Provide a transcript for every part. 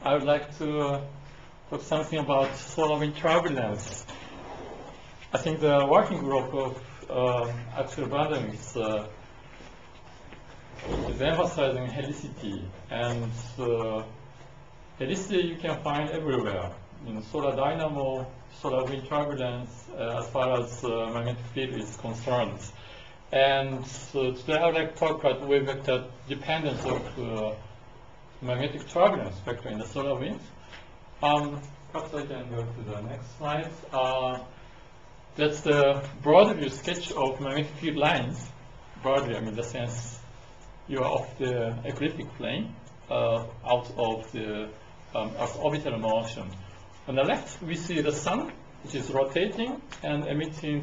I would like to talk something about solar wind turbulence. I think the working group of actual bundling is emphasizing helicity, and helicity you can find everywhere in solar dynamo, solar wind turbulence, as far as magnetic field is concerned. And today I would like to talk about wave vector dependence of magnetic turbulence vector in the solar wind. Perhaps I can go to the next slide. That's the broad view sketch of magnetic field lines. Broadly, I mean the sense you are off the ecliptic plane, out of the Earth's orbital motion. On the left, we see the sun, which is rotating and emitting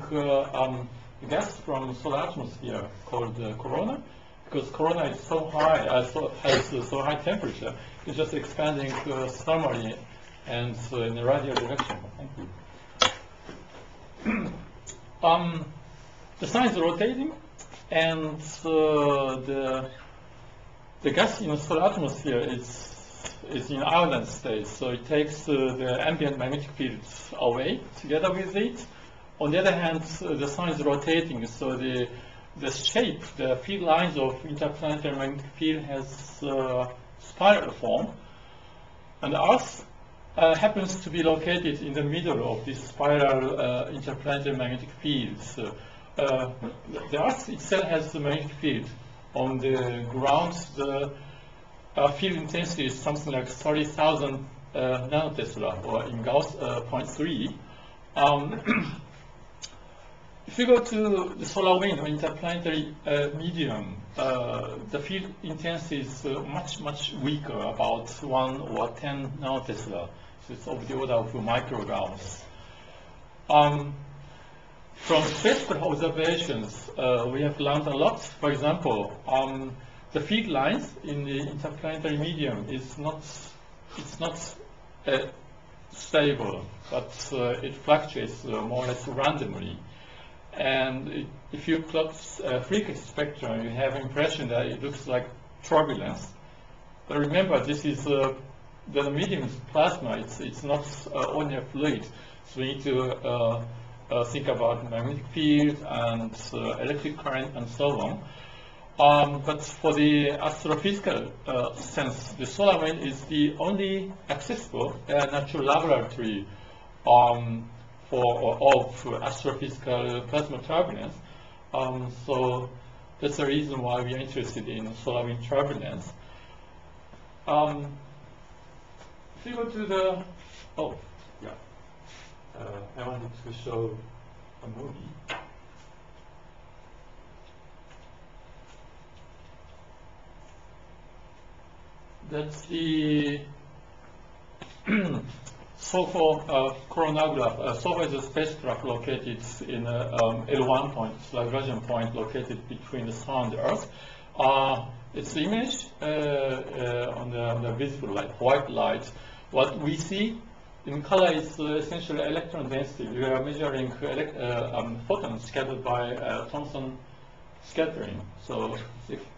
gas from solar atmosphere called corona. Because corona is so high, has so high temperature, it's just expanding thermally and in the radial direction. Thank you. The sun is rotating, and the gas in the solar atmosphere is in island state, so it takes the ambient magnetic field away together with it. On the other hand, the sun is rotating, so the shape, the field lines of interplanetary magnetic field has spiral form, and the Earth happens to be located in the middle of this spiral interplanetary magnetic field. So, the Earth itself has the magnetic field. On the ground, the field intensity is something like 30,000 nanotesla, or in Gauss 0.3. If you go to the solar wind or interplanetary medium, the field intensity is much weaker, about 1 or 10 nanotesla. So it's of the order of micrograms. From spectral observations, we have learned a lot. For example, the field lines in the interplanetary medium is not stable, but it fluctuates more or less randomly. And if you plot frequency spectrum, you have impression that it looks like turbulence. But remember, this is the medium is plasma. It's not only a fluid. So we need to think about magnetic field and electric current and so on. But for the astrophysical sense, the solar wind is the only accessible natural laboratory of astrophysical plasma turbulence. So that's the reason why we are interested in solar wind turbulence. If you go to the, I wanted to show a movie. That's the so-called coronagraph. SOFA is a spacecraft located in L1 point, it's a Lagrangian point located between the Sun and the Earth. It's the image on the visible light, white light. What we see in color is essentially electron density. We are measuring photons scattered by Thomson scattering. So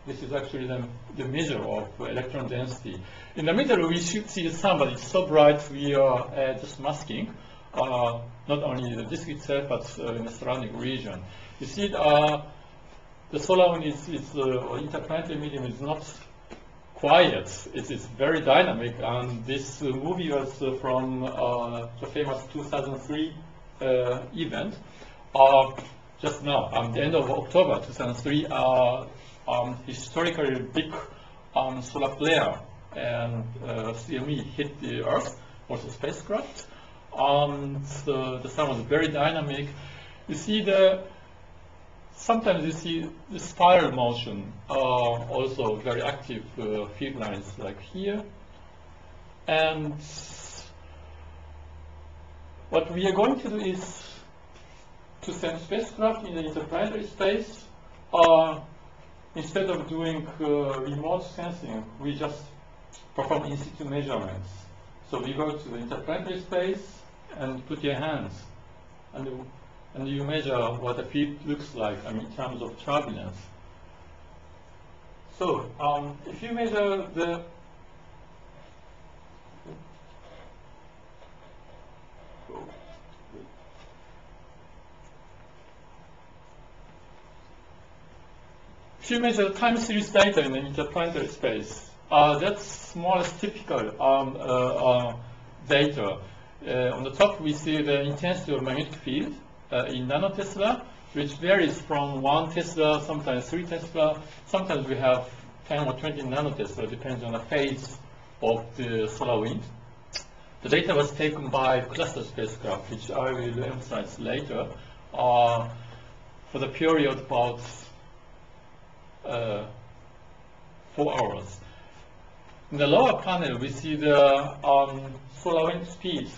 this is actually the measure of electron density. In the middle, we should see the sun, but it's so bright we are just masking not only the disk itself, but in the surrounding region. You see, the solar wind or interplanetary medium is not quiet. It is very dynamic, and this movie was from the famous 2003 event. Just now, at the end of October 2003, historically big solar flare and CME hit the Earth, also spacecraft. The sun was very dynamic. You see sometimes you see the spiral motion, also very active field lines like here. And what we are going to do is to send spacecraft in the interplanetary space. Instead of doing remote sensing, we just perform in situ measurements. So we go to the interplanetary space and put your hands, and you measure what the field looks like, in terms of turbulence. So if you measure the if you measure time series data in the interplanetary space, that's more or less typical data. On the top, we see the intensity of magnetic field in nanotesla, which varies from 1 Tesla, sometimes 3 Tesla. Sometimes we have 10 or 20 nanotesla, depends on the phase of the solar wind. The data was taken by cluster spacecraft, which I will emphasize later, for the period about 4 hours. In the lower panel, we see the solar wind speeds.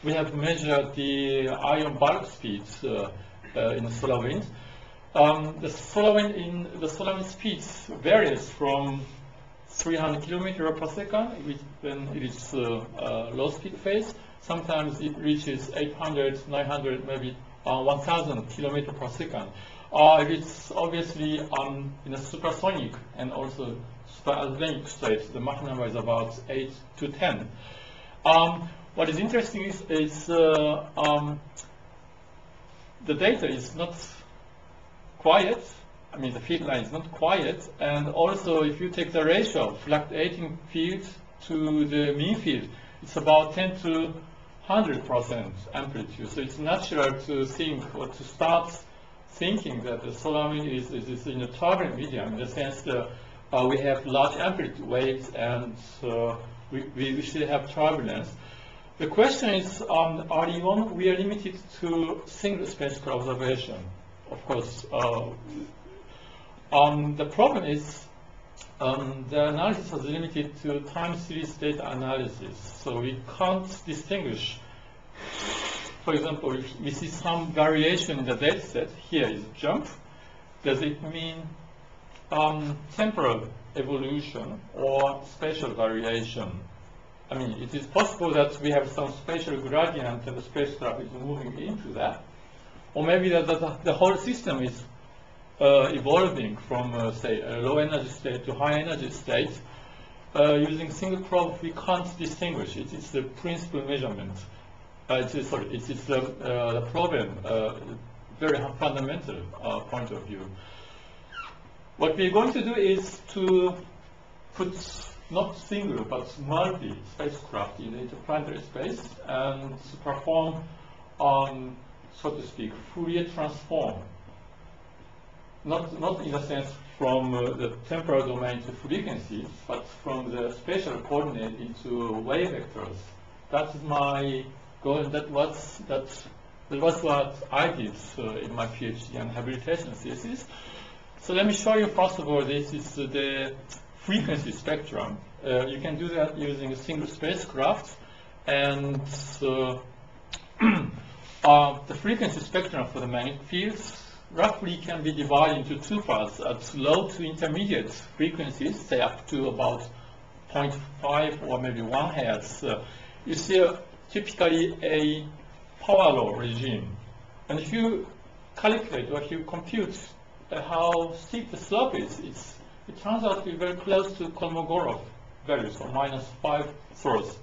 We have measured the ion bulk speeds in the solar wind. The solar wind speeds varies from 300 kilometers per second when it is low speed phase. Sometimes it reaches 800, 900, maybe 1,000 kilometers per second. It's obviously in a supersonic and also supersonic state. The Mach number is about 8 to 10. What is interesting is the data is not quiet. I mean, the field line is not quiet. And also, if you take the ratio of fluctuating field to the mean field, it's about 10 to 100% amplitude. So it's natural to think or to start thinking that the solar wind is in a turbulent medium, in the sense that we have large amplitude waves and we still have turbulence. The question is, we are limited to single spacecraft observation. Of course, the problem is the analysis is limited to time series data analysis, so we can't distinguish. For example, if we see some variation in the data set, here is jump, does it mean temporal evolution or spatial variation? I mean, it is possible that we have some spatial gradient and the spacecraft is moving into that. Or maybe that the whole system is evolving from, say, a low energy state to high energy state. Using single probe, we can't distinguish. It's the principal measurement. It's the problem, very fundamental point of view. What we're going to do is to put not single but multi spacecraft in the interplanetary space and to perform, so to speak, Fourier transform. Not in a sense from the temporal domain to frequencies, but from the spatial coordinate into wave vectors. That's my goal, and that was what I did in my PhD and habilitation thesis. So let me show you first of all, this is the frequency spectrum. You can do that using a single spacecraft, and the frequency spectrum for the magnetic fields roughly can be divided into 2 parts at low to intermediate frequencies, say up to about 0.5 or maybe 1 hertz. You see typically a power law regime. And if you calculate or if you compute how steep the slope is, it turns out to be very close to Kolmogorov values, or -5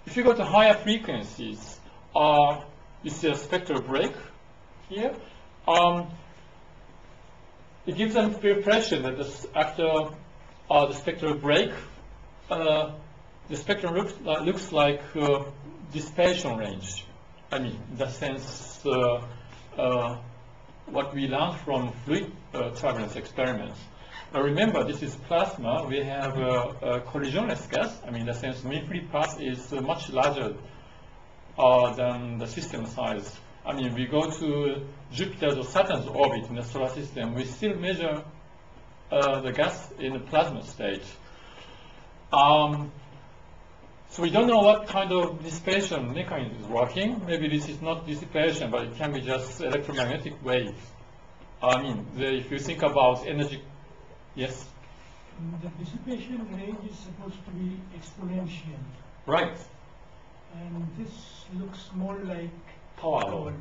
If you go to higher frequencies, you see a spectral break here. It gives an impression that after the spectral break, the spectrum looks like dissipation range. I mean, in that sense, what we learned from fluid turbulence experiments. Now remember, this is plasma. We have a collisionless gas. I mean, in the sense, mean free path is much larger than the system size. I mean, we go to Jupiter's or Saturn's orbit in the solar system, we still measure the gas in the plasma state. So we don't know what kind of dissipation mechanism is working. Maybe this is not dissipation, but it can be just electromagnetic waves. I mean, if you think about energy, yes? The dissipation range is supposed to be exponential. Right. And this looks more like power law.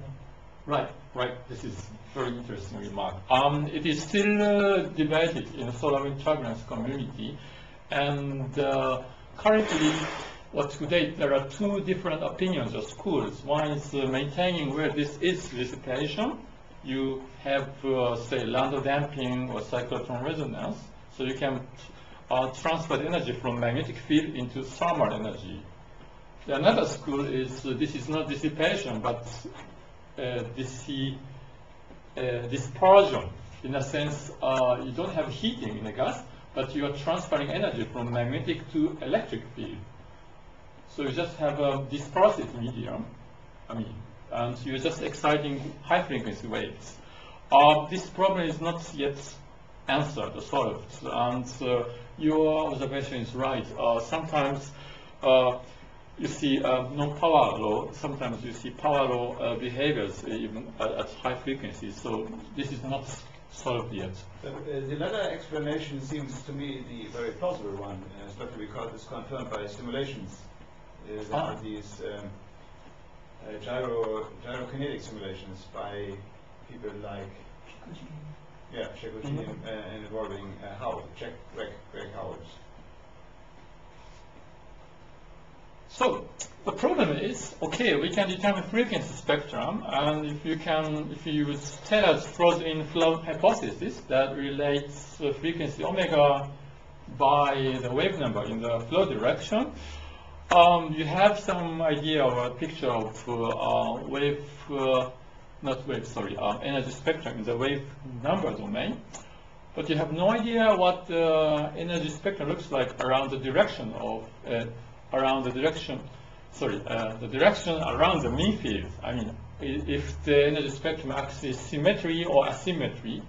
Right, right. This is very interesting remark. It is still debated in the solar wind turbulence community, and currently, today there are 2 different opinions or schools. One is maintaining where this is dissipation, you have, say, Landau damping or cyclotron resonance, so you can transfer the energy from magnetic field into thermal energy. Another school is this is not dissipation, but dispersion. In a sense, you don't have heating in a gas, but you are transferring energy from magnetic to electric field. So you just have a dispersive medium, and you're just exciting high frequency waves. This problem is not yet answered or solved, and your observation is right. Sometimes you see no power law, sometimes you see power law behaviors even at high frequencies, so this is not solved yet. The latter explanation seems to me the very plausible one, especially because it's confirmed by simulations. There are these gyrokinetic simulations by people like Shekuji involving Howard, Greg Howard. So the problem is, okay, we can determine frequency spectrum, and if you use Taylor's frozen flow hypothesis that relates the frequency omega by the wave number in the flow direction, you have some idea or a picture of energy spectrum in the wave number domain, but you have no idea what the energy spectrum looks like around the direction of the direction around the mean field. I mean, if the energy spectrum acts is symmetry or asymmetry,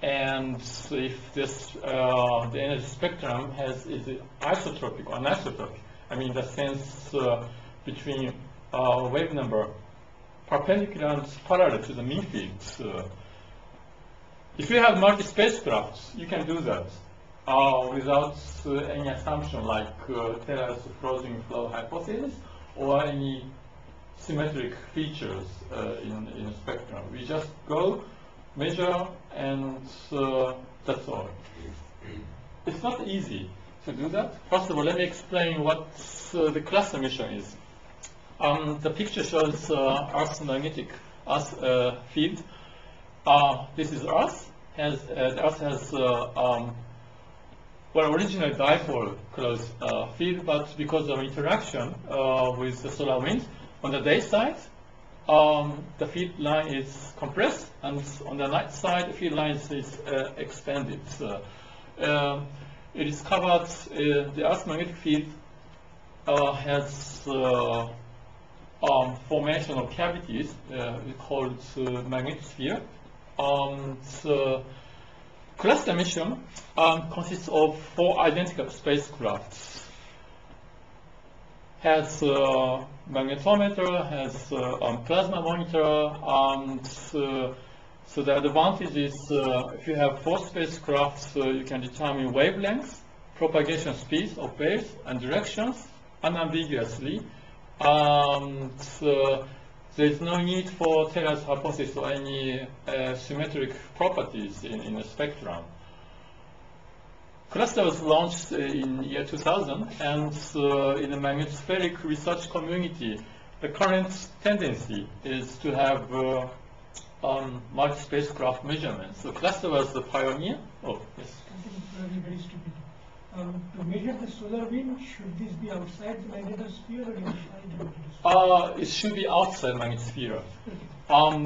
and if this the energy spectrum is isotropic or anisotropic. I mean, the sense between wave number perpendicular and parallel to the mean field. If you have multi-spacecraft, you can do that without any assumption like Taylor's frozen flow hypothesis or any symmetric features in the spectrum. We just go, measure, and that's all. It's not easy to do that. First of all, let me explain what the cluster mission is. The picture shows Earth's magnetic field. This is Earth. The Earth has originally dipole closed field, but because of interaction with the solar wind, on the day side, the field line is compressed, and on the night side, the field line is expanded. It is covered, the Earth's magnetic field has formation of cavities called magnetosphere. Cluster mission consists of 4 identical spacecrafts. Has magnetometer, has plasma monitor, and so the advantage is if you have 4 spacecrafts, you can determine wavelengths, propagation speeds of waves, and directions unambiguously. There is no need for Taylor's hypothesis or any symmetric properties in the spectrum. Cluster was launched in year 2000, and in the magnetospheric research community, the current tendency is to have multi-spacecraft measurements. So Cluster was the pioneer. Oh, yes. Very stupid. To measure the solar wind, should this be outside the magnetosphere or inside the magnetosphere? It should be outside magnetosphere.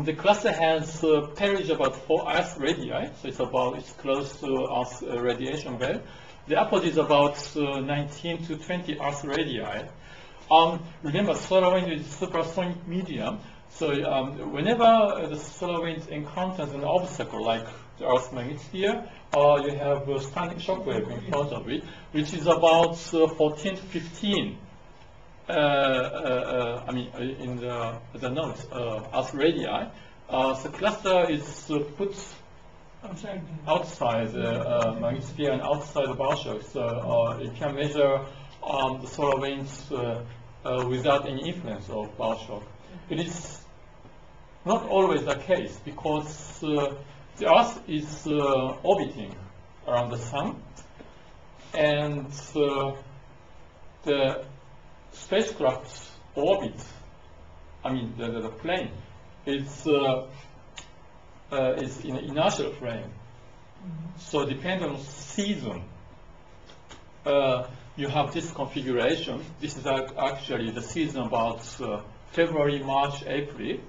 The cluster has perigee about 4 Earth radii, so it's close to Earth's radiation belt. The apogee is about 19 to 20 Earth radii. Remember, solar wind is supersonic medium, so whenever the solar wind encounters an obstacle like the Earth's magnetosphere, you have a standing shock wave in front of it, which is about 14 to 15. In the nodes, Earth radii. The cluster is put outside the magnetosphere and outside the bow shock, so it can measure the solar winds without any influence of bow shock. It is not always the case because the Earth is orbiting around the Sun, and the spacecraft's orbit, the plane, is is in inertial frame. So depending on season, you have this configuration. This is actually the season about February, March, April.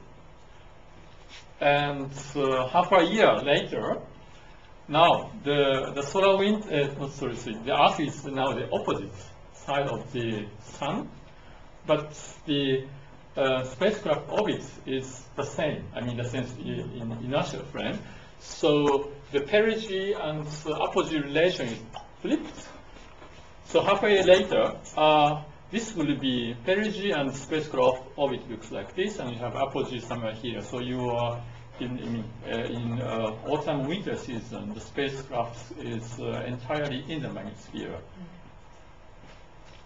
And half a year later, now the solar wind, the Earth is now the opposite side of the Sun, but the spacecraft orbit is the same. I mean, the sense in inertial frame. So the perigee and apogee relation is flipped. So half a year later, this will be perigee and spacecraft orbit looks like this, and you have apogee somewhere here. So you are in autumn winter season, the spacecraft is entirely in the magnetosphere.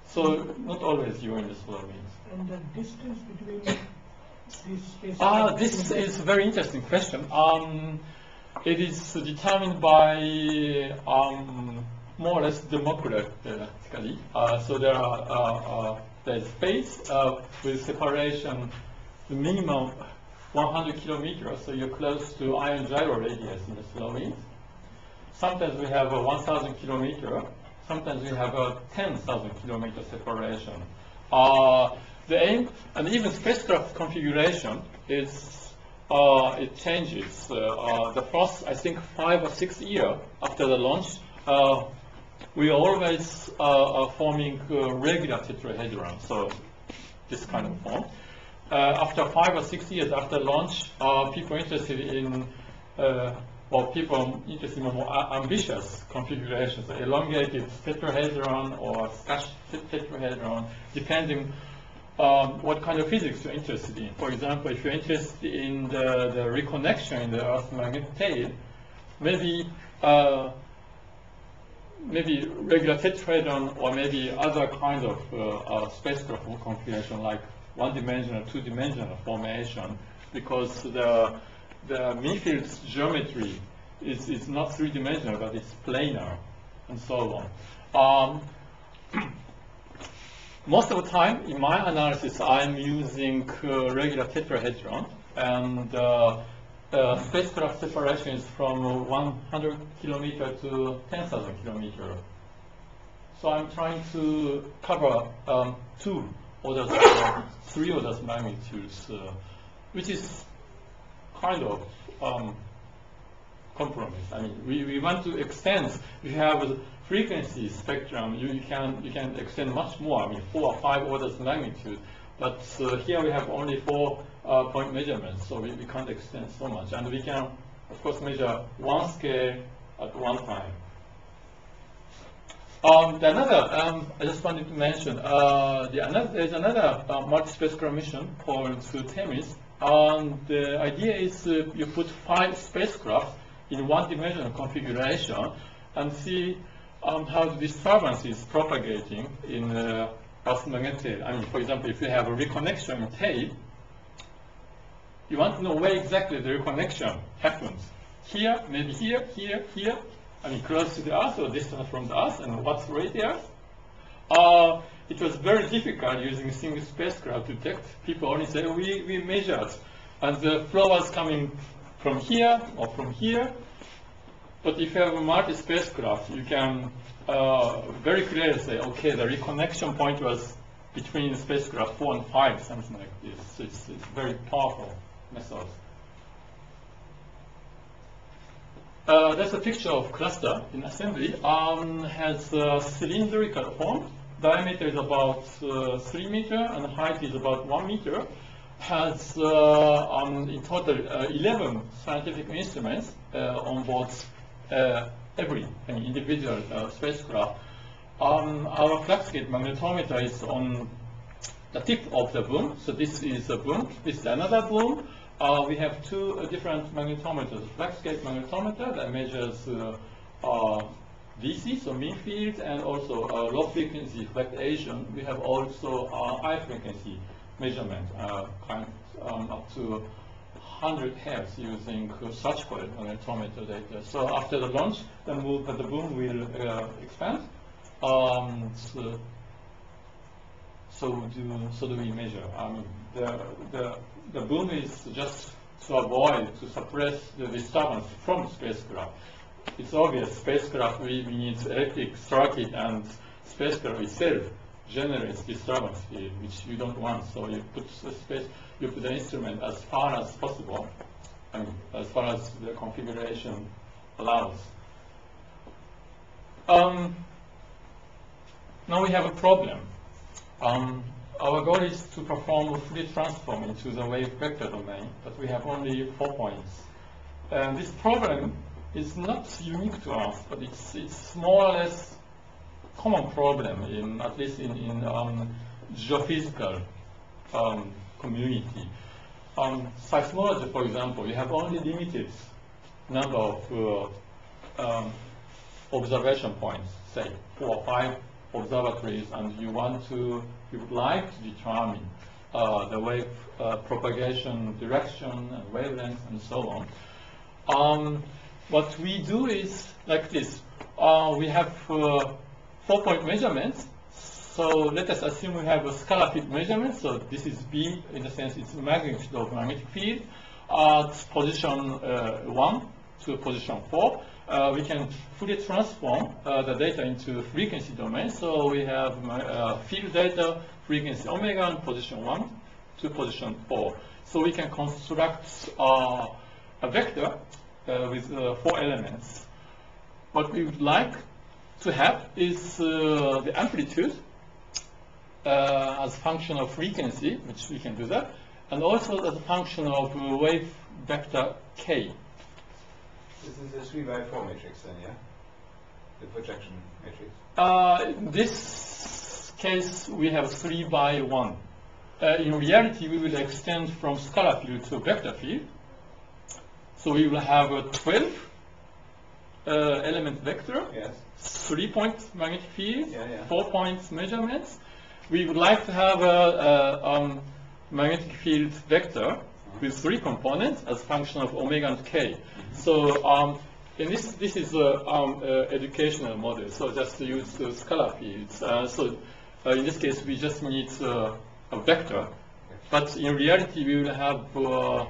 So not always you're in the solar winds. And the distance between these spacecraft? This is a very interesting question. It is determined by more or less democratically. So there's space with separation, the minimum 100 kilometers, so you're close to ion gyro radius in the solar winds. Sometimes we have a 1,000 kilometer, sometimes we have a 10,000 kilometer separation. The aim, and even spacecraft configuration is, it changes. The first, I think, 5 or 6 years after the launch, we always forming regular tetrahedron, so this kind of form. After 5 or 6 years after launch, people interested in, people interested in more ambitious configurations, elongated tetrahedron or sketched tetrahedron, depending what kind of physics you're interested in. For example, if you're interested in the reconnection in the Earth's magnetic tail, maybe regular tetrahedron or maybe other kind of spacecraft configuration like one-dimensional, two-dimensional formation, because the Meafield's geometry is not three-dimensional, but it's planar, and so on. Most of the time, in my analysis, I'm using regular tetrahedron, and spacecraft separation is from 100 kilometer to 10,000 kilometer. So I'm trying to cover 2 orders, 3 orders magnitudes, which is kind of compromise. I mean, we want to extend. If you have a frequency spectrum, you can extend much more. I mean, 4 or 5 orders magnitude. But here we have only 4 point measurements, so we can't extend so much. And we can, of course, measure one scale at one time. I just wanted to mention, there's another multi-spacecraft mission called Themis. The idea is you put 5 spacecraft in one-dimensional configuration and see how the disturbance is propagating in Earth's magnetic tail. I mean, for example, if you have a reconnection in tail, you want to know where exactly the reconnection happens. Here, maybe here, here, here. I mean, close to the Earth or distant from the Earth, and what's radius? It was very difficult using single spacecraft to detect. People only say, we measured, and the flow was coming from here or from here. But if you have a multi-spacecraft, you can very clearly say, okay, the reconnection point was between spacecraft 4 and 5, something like this. So it's very powerful method. That's a picture of cluster in assembly. Has a cylindrical form. Diameter is about 3 meters and height is about 1 meter. Has in total 11 scientific instruments on board every individual spacecraft. Our fluxgate magnetometer is on the tip of the boom. So this is a boom. This is another boom. We have 2 different magnetometers. Fluxgate magnetometer that measures DC, so mean field, and also low frequency fluctuation. We have also high frequency measurement, up to 100 Hz using such coil magnetometer data. So after the launch, the boom will expand. So do we measure? The boom is just to avoid, to suppress the disturbance from spacecraft. It's obvious spacecraft we need electric circuit, and spacecraft itself generates disturbance field, which you don't want. So you put the instrument as far as possible, as far as the configuration allows. Now we have a problem. Our goal is to perform a Fourier transform into the wave vector domain, but we have only 4 points. And this problem is not unique to us, but it's more or less common problem, at least in geophysical community. Seismology, for example, you have only limited number of observation points, say 4 or 5 observatories, and you would like to determine the wave propagation direction and wavelength and so on. What we do is like this. We have 4-point measurements. So let us assume we have a scalar field measurement. So this is B, in the sense it's magnitude of magnetic field at position 1 to position 4. We can fully transform the data into frequency domain. So we have field data, frequency omega, and position 1 to position 4. So we can construct a vector with 4 elements. What we would like to have is the amplitude as a function of frequency, which we can do that, and also as a function of wave vector k. This is a 3x4 matrix then, yeah? The projection matrix? In this case, we have 3x1. In reality, we will extend from scalar field to vector field. So we will have a 12 element vector, Yes. 3-point magnetic field, Yeah. 4-point measurements. We would like to have a magnetic field vector with 3 components as function of omega and k. So in this is an educational model. So just to use the scalar fields. In this case, we just need a vector. But in reality, we will have 12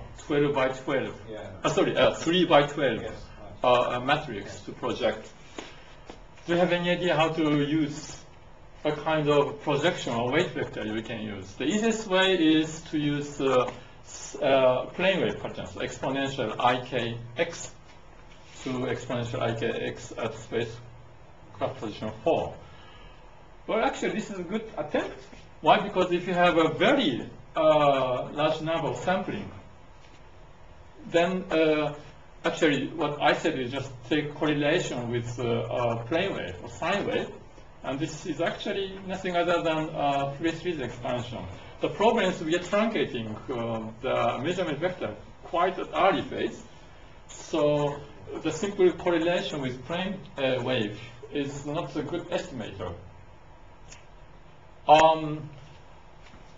by 12. Yeah. 3 by 12 Yes. a matrix to project. Do you have any idea how to use a kind of projection or weight vector we can use? The easiest way is to use plane wave patterns, so exponential ikx to exponential ikx at spacecraft position 4. Well, actually, this is a good attempt. Why? Because if you have a very large number of sampling, then actually what I said is just take correlation with plane wave or sine wave, and this is actually nothing other than Fourier series expansion. The problem is we are truncating the measurement vector quite at early phase, so the simple correlation with plane wave is not a good estimator.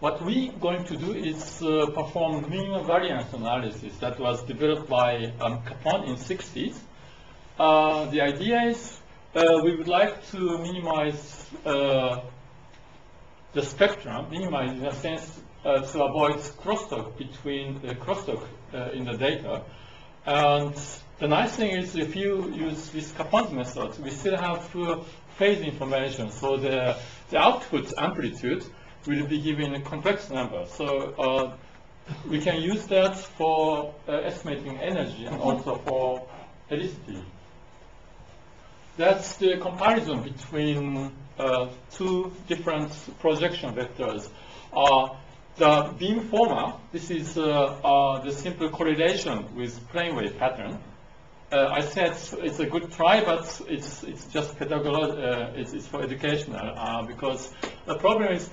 What we're going to do is perform minimum variance analysis that was developed by Capon in 60s. The idea is we would like to minimize the spectrum, minimize in a sense to avoid crosstalk between crosstalk in the data. And the nice thing is if you use this Capon's method, we still have phase information. So the output amplitude will be given a complex number. So we can use that for estimating energy and also for helicity. That's the comparison between 2 different projection vectors. The beamformer, this is the simple correlation with plane wave pattern. I said it's a good try, but it's just pedagogical. It's for educational because the problem is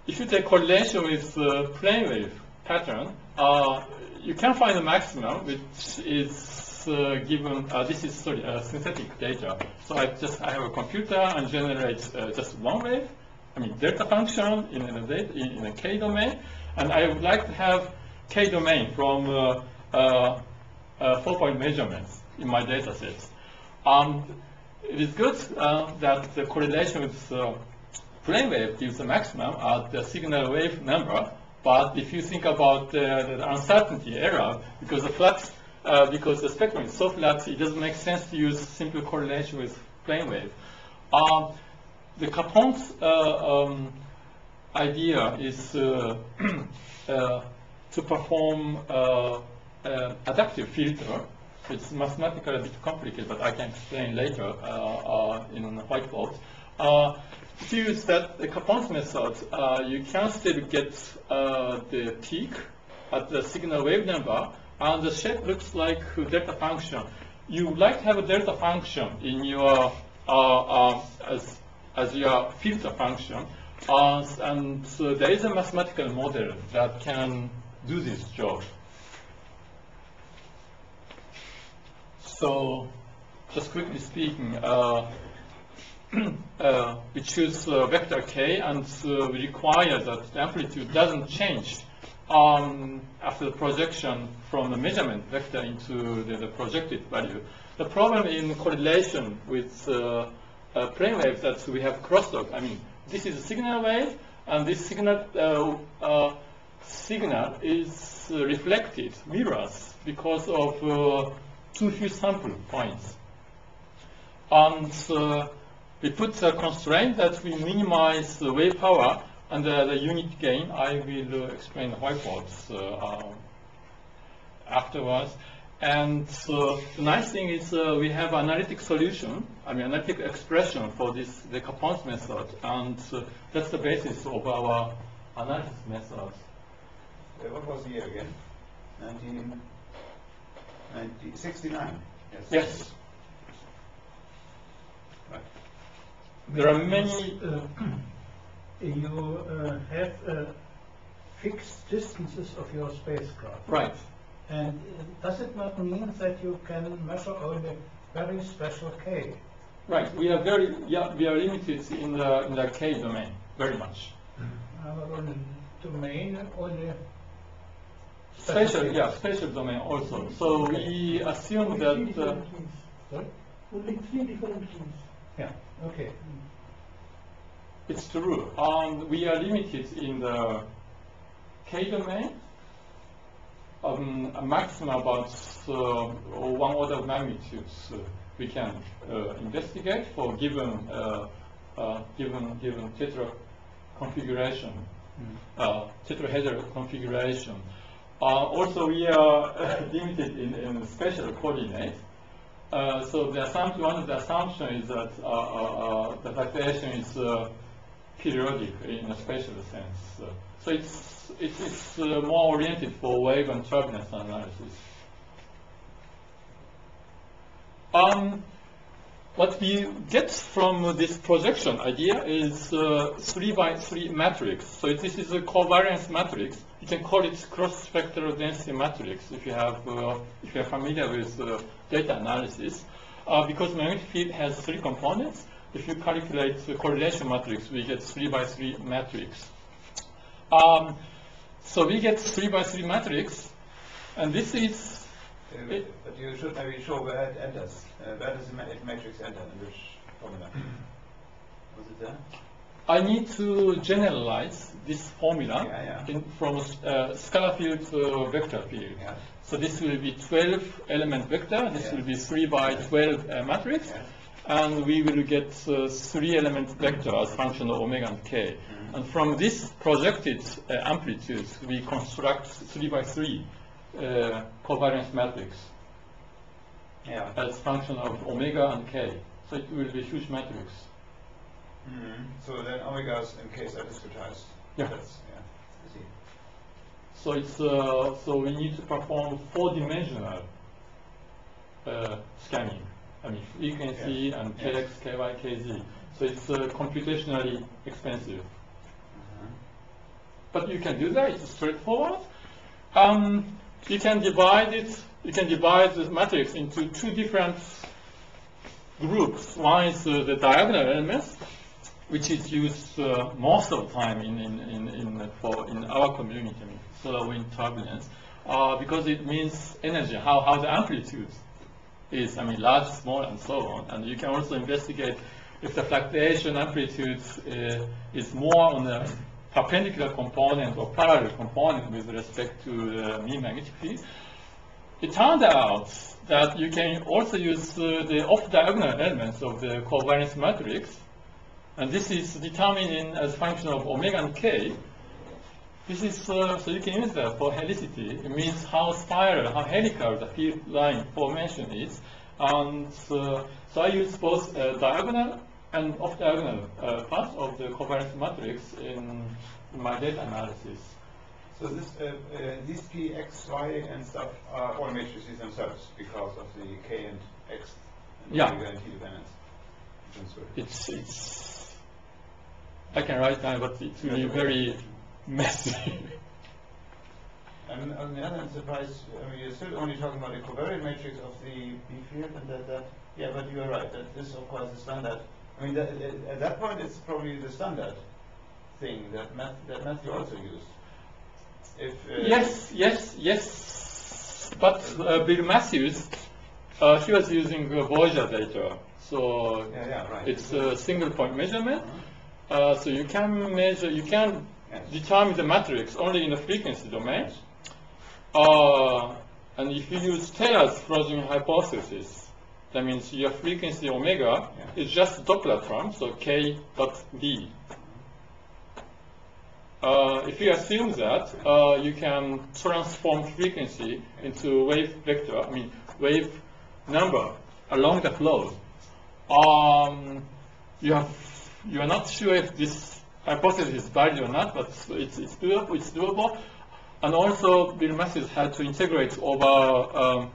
if you take correlation with plane wave pattern, you can find a maximum, which is given. This is synthetic data. So I have a computer and generate just one wave. I mean delta function in a k domain, and I would like to have k domain from 4-point measurements in my data sets. It is good that the correlation with plane wave gives a maximum at the signal wave number But if you think about the uncertainty error, because the flux, because the spectrum is so flat, it doesn't make sense to use simple correlation with plane wave. The Capon's idea is to perform adaptive filter. It's mathematically a bit complicated, but I can explain later in whiteboard. If you use that the Capon's method, you can still get the peak at the signal wave number, and the shape looks like a delta function. You would like to have a delta function in your as your filter function, and so there is a mathematical model that can do this job. So, just quickly speaking, we choose vector k, and we require that the amplitude doesn't change after the projection from the measurement vector into the projected value. The problem in correlation with plane waves that we have crosstalk. I mean, this is a signal wave, and this signal is reflected, mirrors, because of too few sample points. And we put a constraint that we minimize the wave power and the unit gain. I will explain the whiteboards afterwards. And the nice thing is we have analytic solution, analytic expression for this, the Capon's method, and that's the basis of our analysis method. What was the year again? 1969. Yes. Right. There are many. You have fixed distances of your spacecraft. Right. And does it not mean that you can measure only very special K? Right. We are limited in the K domain very much. Not only domain, only spatial domain also. So we assume that. Sorry? Only 3 different keys. Yeah. Okay. It's true. We are limited in the K domain. A maximum about 1 order of magnitude we can investigate for given tetra configuration, tetrahedral configuration. Also, we are limited in spatial coordinate. So one of the assumptions is that the fluctuation is periodic in a spatial sense. So it's more oriented for wave and turbulence analysis. What we get from this projection idea is 3x3 matrix. So this is a covariance matrix. You can call it cross-spectral density matrix if you are familiar with data analysis. Because magnetic field has 3 components, if you calculate the correlation matrix, we get 3x3 matrix. So we get 3x3 matrix, and this is. But you should maybe show where it enters. Where does the matrix enter? In which formula? Was it there? I need to generalize this formula from scalar field to vector field. Yeah. So this will be 12 element vector. This will be 3x12 matrix. Yeah. And we will get 3 element vector as function of omega and k. And from this projected amplitude, we construct 3x3 covariance matrix as function of omega and k. So it will be a huge matrix. So then omegas and k's are discretized. Yeah. I see. So it's so we need to perform 4-dimensional scanning. Frequency and kx, ky, kz. So it's computationally expensive. But you can do that. It's straightforward. You can divide it. You can divide the matrix into 2 different groups. One is the diagonal elements, which is used most of the time in our community, solar wind turbulence, because it means energy, how the amplitude is, large, small, and so on. And you can also investigate if the fluctuation amplitude is more on the perpendicular component or parallel component with respect to the mean magnetic field. It turned out that you can also use the off-diagonal elements of the covariance matrix, and this is determined as a function of omega and k. This is so you can use that for helicity. It means how spiral, how helical the field line formation is, and so I use both diagonal and off-diagonal part of the covariance matrix in my data analysis. So this, these P, X, Y, and stuff are all matrices themselves because of the K and X and Yeah. omega and T dependence. It's I can write down, but it's really very messy. And on the other hand, surprised, I mean, you're still only talking about the covariant matrix of the B field, and that yeah, but you are right, that this, of course, is standard. I mean, at that point, it's probably the standard thing that Matthew also used. If, Yes. But Bill Matthews, he was using Voyager data, so yeah, right. it's a single point measurement. So you can measure, you can determine the matrix only in the frequency domain. And if you use Taylor's Frozen hypothesis, that means your frequency omega is just Doppler term, so k dot d. If you assume that, you can transform frequency into wave vector, I mean wave number along the flow. You are not sure if this hypothesis is valid or not, but it's doable. And also, Bill Matthews had to integrate over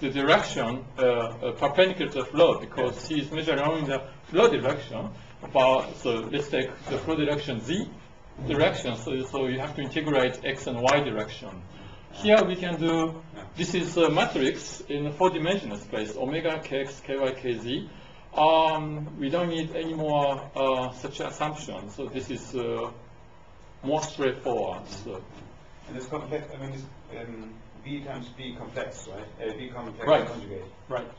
the direction perpendicular to the flow, because he is measuring only the flow direction. So let's take the flow direction z direction. So you have to integrate x and y direction. Here we can do, this is a matrix in a 4-dimensional space, omega, kx, ky, kz. We don't need any more such assumption. So this is more straightforward. So. And it's complex, I mean, it's B times B complex, right? B complex Right. conjugate. Right.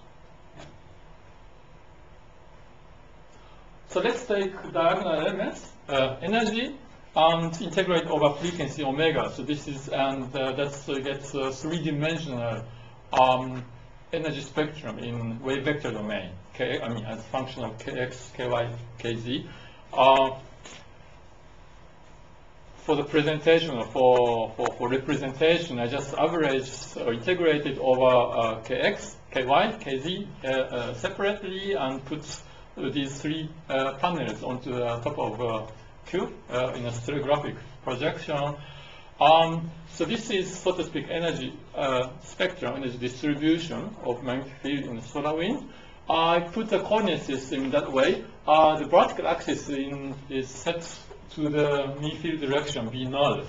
So let's take diagonal elements, energy, and integrate over frequency omega. So this is, and that's gets a 3-dimensional energy spectrum in wave vector domain. K, I mean, as a function of kx, ky, kz. For the presentation, for representation, I just averaged or integrated over kx, ky, kz separately, and put these 3 panels onto the top of a cube in a stereographic projection. So this is, so to speak, energy spectrum, energy distribution of magnetic field in the solar wind. I put the coordinate system that way. The vertical axis is set to the mean field direction, B null.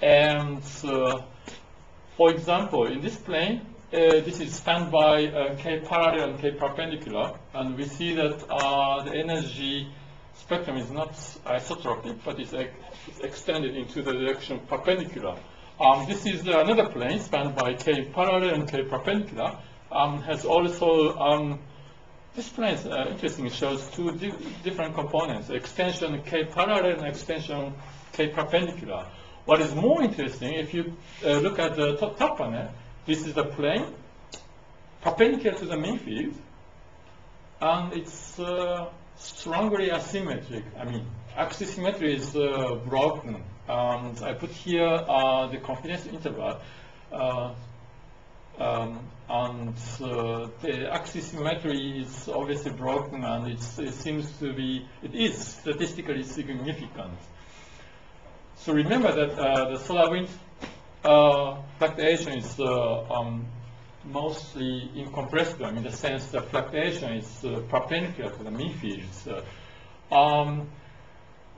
And for example, in this plane, this is spanned by k parallel and k perpendicular, and we see that the energy spectrum is not isotropic, but it's extended into the direction perpendicular. This is another plane spanned by k parallel and k perpendicular. Has also this plane is interesting. It shows 2 different components: extension k parallel and extension k perpendicular. What is more interesting, if you look at the top panel, this is the plane perpendicular to the mean field, and it's strongly asymmetric. I mean, axis symmetry is broken. And I put here the confidence interval. And the axis symmetry is obviously broken, and it seems to be, it is statistically significant. So remember that the solar wind fluctuation is mostly incompressible, in the sense that fluctuation is perpendicular to the mean fields.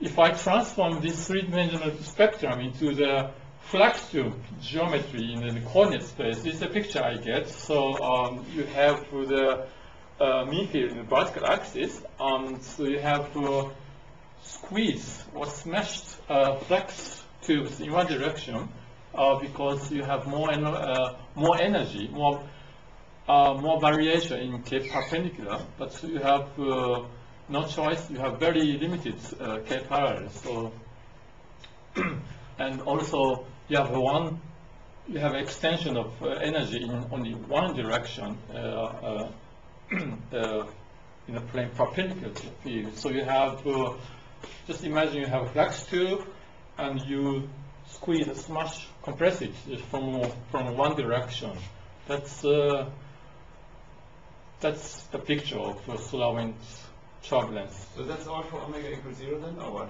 If I transform this 3-dimensional spectrum into the flux tube geometry in the coordinate space, this is the picture I get. So you have the mean field in the vertical axis, and so you have squeezed or smashed flux tubes in one direction because you have more energy, more variation in k perpendicular, but you have no choice. You have very limited k parallel. So And also you have extension of energy in only one direction in a plane perpendicular to the field. So you have just imagine you have a flex tube and you squeeze, smash, compress it from one direction. That's the picture of solar wind turbulence. So that's all for omega equals 0 then, or what?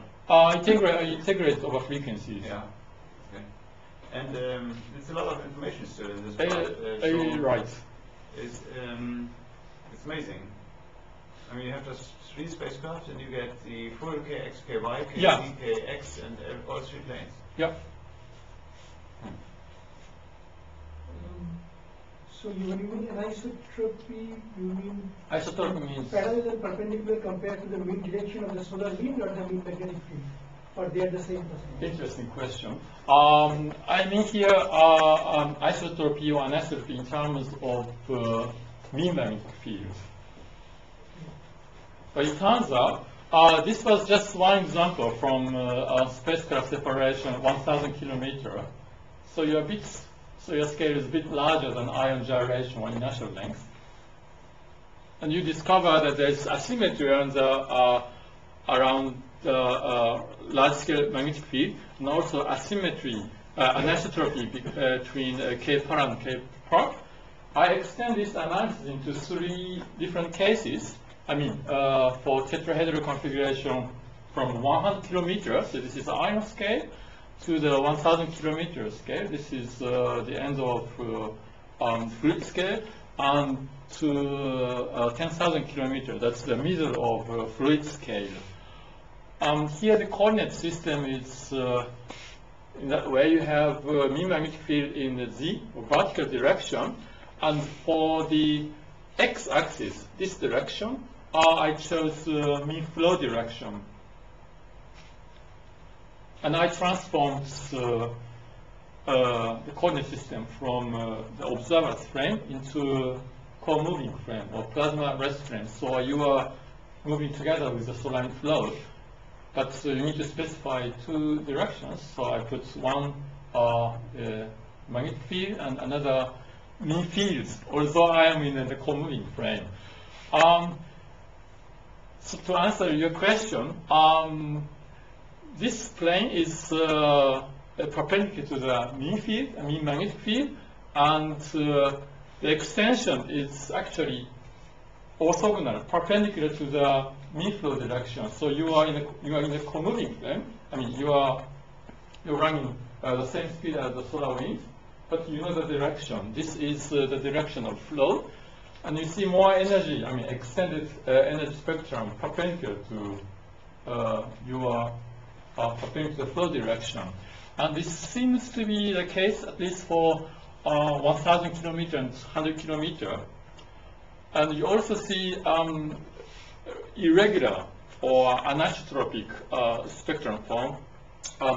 Integrate over frequencies. Yeah. Okay. And it's a lot of information still in this part. Right. It's amazing. I mean, you have just 3 spacecraft, and you get the full kx, ky, kz, Yeah. kx, and all 3 planes. Yeah. So when you mean anisotropy, you mean Isotropy means parallel and perpendicular compared to the mean direction of the solar wind or the mean magnetic field? Or they are the same percentage? interesting question. I mean here isotropy or anisotropy in terms of mean magnetic field. But it turns out this was just one example from spacecraft separation 1,000 kilometers. So your scale is a bit larger than ion gyration or inertial length. And you discover that there's asymmetry on around the large-scale magnetic field, and also asymmetry, anisotropy between K-para and K-prop. I extend this analysis into 3 different cases. I mean, for tetrahedral configuration from 100 kilometers, so this is ion scale, to the 1,000 kilometer scale. This is the end of fluid scale, and to 10,000 kilometers. That's the middle of fluid scale. Here the coordinate system is in that way you have mean magnetic field in the z, or vertical direction, and for the x-axis, this direction, I chose mean flow direction. And I transformed the coordinate system from the observer's frame into co-moving frame or plasma rest frame. So you are moving together with the solar wind flow, but you need to specify 2 directions. So I put one magnetic field and another mean field, although I am in the co-moving frame. So to answer your question, this plane is perpendicular to the mean field, mean magnetic field, and the extension is actually orthogonal, perpendicular to the mean flow direction. So you are in a co-moving frame. I mean, you're running the same speed as the solar wind, but you know the direction. This is the direction of flow, and you see more energy. I mean, extended energy spectrum perpendicular to your perpendicular to the flow direction. And this seems to be the case at least for 1,000 kilometers and 100 kilometers. And you also see irregular or anisotropic spectrum form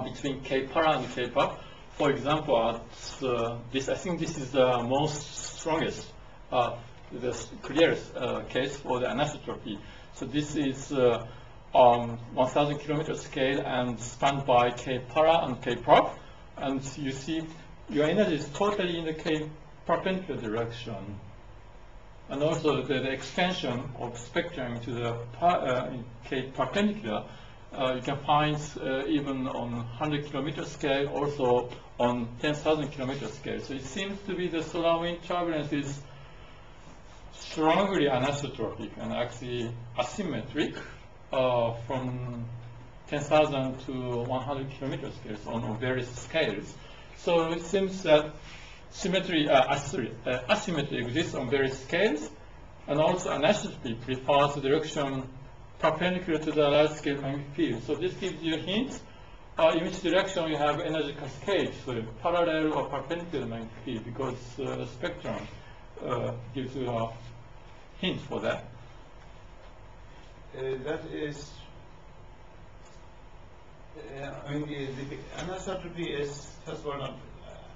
between K-para and K-pop. For example, at I think this is the most strongest, the clearest case for the anisotropy. So this is 1,000 kilometer scale and spanned by K-para and K-prop, and you see your energy is totally in the K-perpendicular direction. And also the extension of spectrum to the K-perpendicular, you can find even on 100 kilometer scale, also on 10,000 kilometer scale. So it seems to be the solar wind turbulence is strongly anisotropic and actually asymmetric from 10,000 to 100 kilometer scales on various scales. So it seems that asymmetry exists on various scales, and also anisotropy prefers the direction perpendicular to the large scale magnetic field. So this gives you a hint in which direction you have energy cascade, so parallel or perpendicular magnetic field, because the spectrum gives you a hint for that. That is, I mean, the anisotropy is, first of all, not,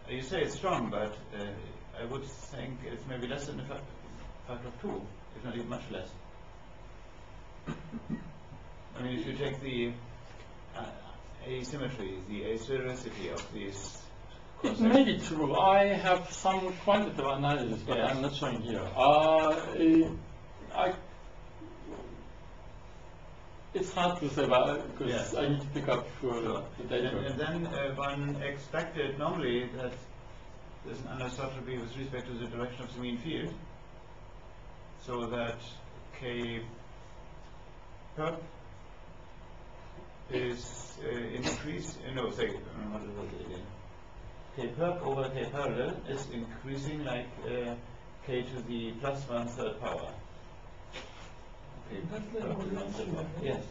you say it's strong, but I would think it's maybe less than a factor of 2, if not even much less. I mean, if you take the asymmetry, the asphericity of these It may be true. I have some quantitative analysis, but Yes. I'm not showing here. It's hard to say because Yes. I need to pick up the data. And then one expected normally that there's an anisotropy with respect to the direction of the mean field, so that K perp is increased. No, say what is it again? K perp over K parallel is increasing like K to the plus 1/3 power. Okay, That's the perp to the Goldilocks 1/3 power. theorem.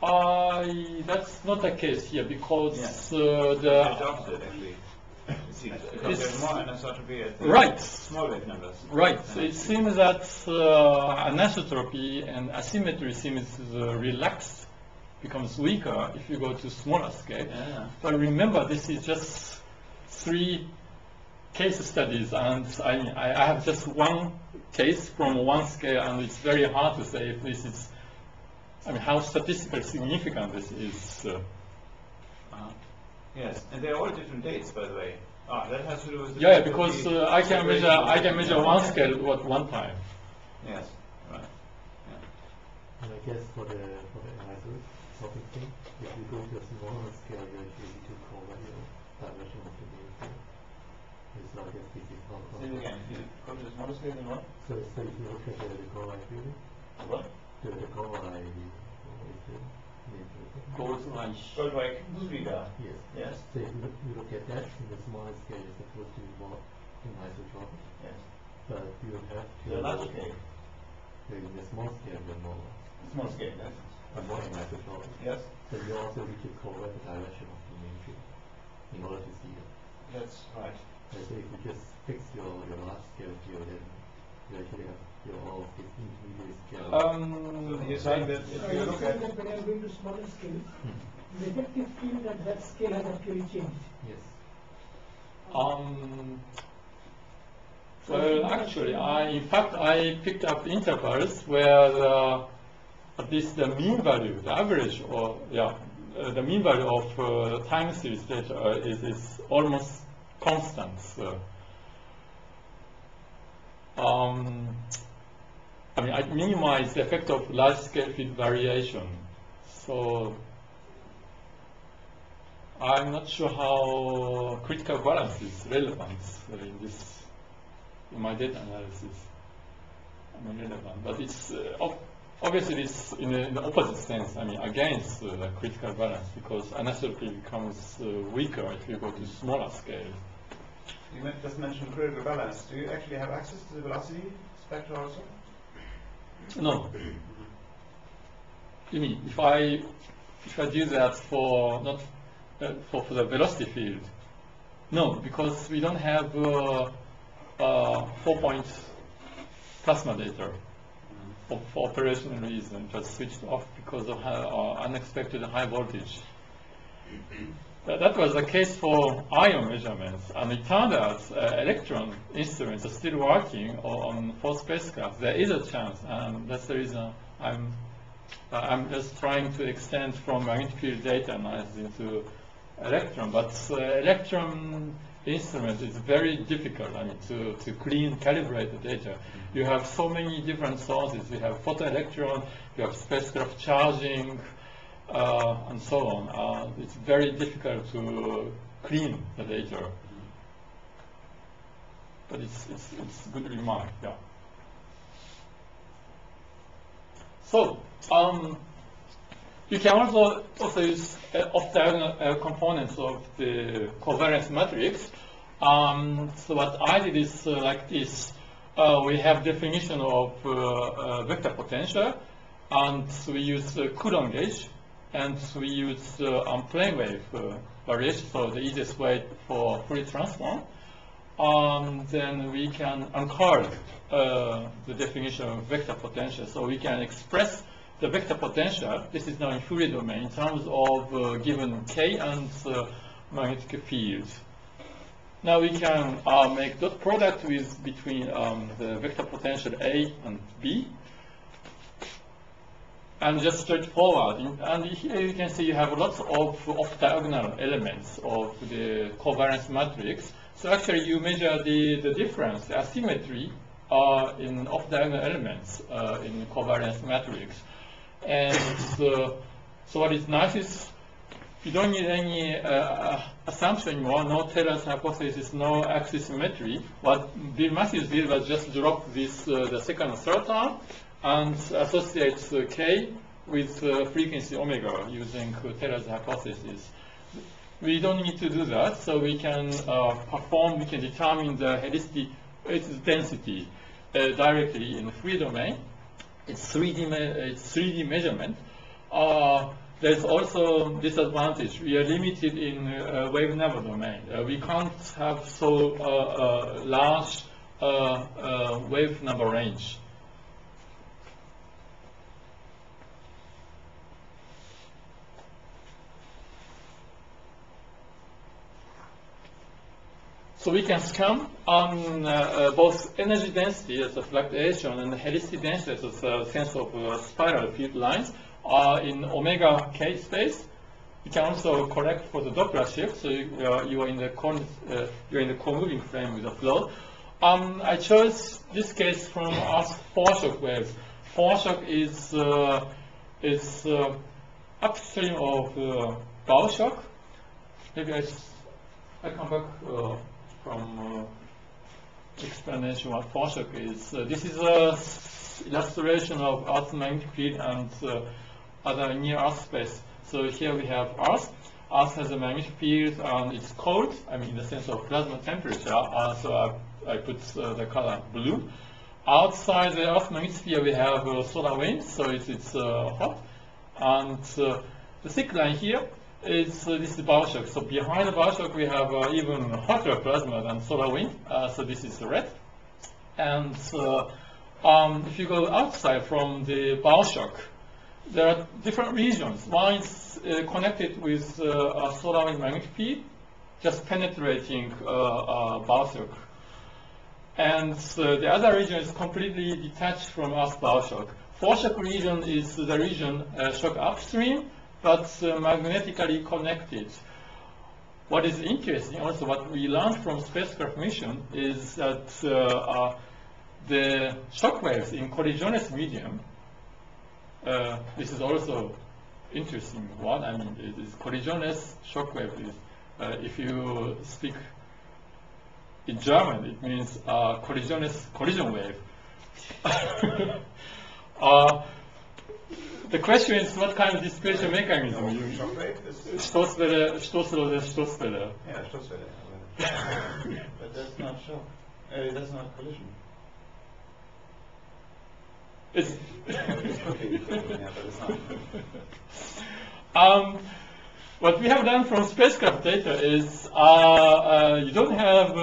Yes. That's not the case here because It's the the opposite actually. It seems because It's- there's more anisotropy at the Right. small wave numbers. right. than It at the- seems that anisotropy and asymmetry seems relaxed, becomes weaker if you go to smaller scale. Yeah. But remember, this is just 3 case studies, and I have just one case from one scale, and it's very hard to say if this is, how statistically significant this is. Yes, and they're all different dates, by the way. That has to do with the Yeah, fact that because the I can separation measure is- one scale at one time. Yes, right. And I guess for the anisotropic thing, if you go to a smaller scale, you're actually to cover your direction of the main field. So I guess this is not Say it again. You go to the smaller scale than what? So if you look at the Gorai field, What? the Gorai, what is the name for it? Goldreich. Goldreich Busliga. Yes. Yes. So if you look at that, in the smaller scale, you're supposed to be more anisotropic. Yes. But you have to... The large scale. In the small scale, you're more, Small scale, yes. more anisotropic. Yes. But you also need to cover the direction of the main field in order to see it. That's right. So if you just fix your large scale here, then you actually have your all of these intermediate scale. So you're saying that if So you you're look saying at... that when I'm going to smaller scale, the effective field at that scale has actually changed. Yes. Well, actually, in fact, I picked up intervals where at least the mean value, the average, or the mean value of time series data is almost constant. So, I minimize the effect of large-scale field variation. So I'm not sure how critical balance is relevant in my data analysis. Relevant, but it's obviously it's in the opposite sense. Against critical balance, because anisotropy becomes weaker if you go to smaller scale. You just mentioned critical balance. Do you actually have access to the velocity spectra also? No. You mean if I do that for not for the velocity field? No, because we don't have 4-point plasma data for operational reason. Just switched off because of unexpected high voltage. That was the case for ion measurements, and it turned out electron instruments are still working on 4 spacecraft. There is a chance, and that's the reason I'm just trying to extend from magnetic field data analysis to electron. But electron instrument is very difficult. To calibrate the data. You have so many different sources. You have photoelectron, you have spacecraft charging, and so on. It's very difficult to clean the data. But it's a good remark, yeah. So you can also use off-diagonal components of the covariance matrix. So what I did is like this. We have definition of vector potential, and we use Coulomb gauge, and we use plane wave variation, so the easiest way for Fourier transform. Then we can uncurl the definition of vector potential, so we can express the vector potential. This is now in Fourier domain in terms of given K and magnetic field. Now we can make dot product between the vector potential A and B. and just straightforward. And here you can see you have lots of off-diagonal elements of the covariance matrix. So actually you measure the difference, the asymmetry in off-diagonal elements in covariance matrix. And so what is nice is you don't need any assumption anymore, no Taylor's hypothesis, no axis symmetry. What Bill Matthews did was just drop this, the second and third term, and associate K with frequency omega using Taylor's hypothesis. We don't need to do that, so we can we can determine the helicity, its density directly in the free domain. It's 3D measurement. There's also disadvantage. We are limited in wave number domain. We can't have so large wave number range. So we can scan on both energy density as a fluctuation and helicity density as a sense of spiral field lines in omega k space. You can also correct for the Doppler shift, so you are in the co-moving frame with the flow. I chose this case from Earth foreshock waves. Foreshock is upstream of bow shock. Maybe I come back from explanation what foreshock is. This is a illustration of Earth's magnetic field and other near Earth space. So here we have Earth. Earth has a magnetic field and it's cold, I mean in the sense of plasma temperature, so I put the color blue. Outside the Earth magnetosphere we have solar wind, so it's hot. And the thick line here is this is bow shock. So behind the bow shock we have even hotter plasma than solar wind, so this is red. And if you go outside from the bow shock, there are different regions. One is connected with a solar wind magnetic field, just penetrating bow shock. And the other region is completely detached from Earth's bow shock. Foreshock region is the region shock upstream, but magnetically connected. What is interesting, also what we learned from spacecraft mission, is that the shock waves in collisionless medium, this is also interesting one. I mean, it is collisionless shock wave. If you speak in German, it means collisionless collision wave. The question is what kind of dissipation mechanism you use? Stoßwelle, Stoßlose, Stoßwelle. Yeah, Stoßwelle. But that's not shock. That's not collision. It's cooking, yeah, but it's not. What we have done from spacecraft data is you don't have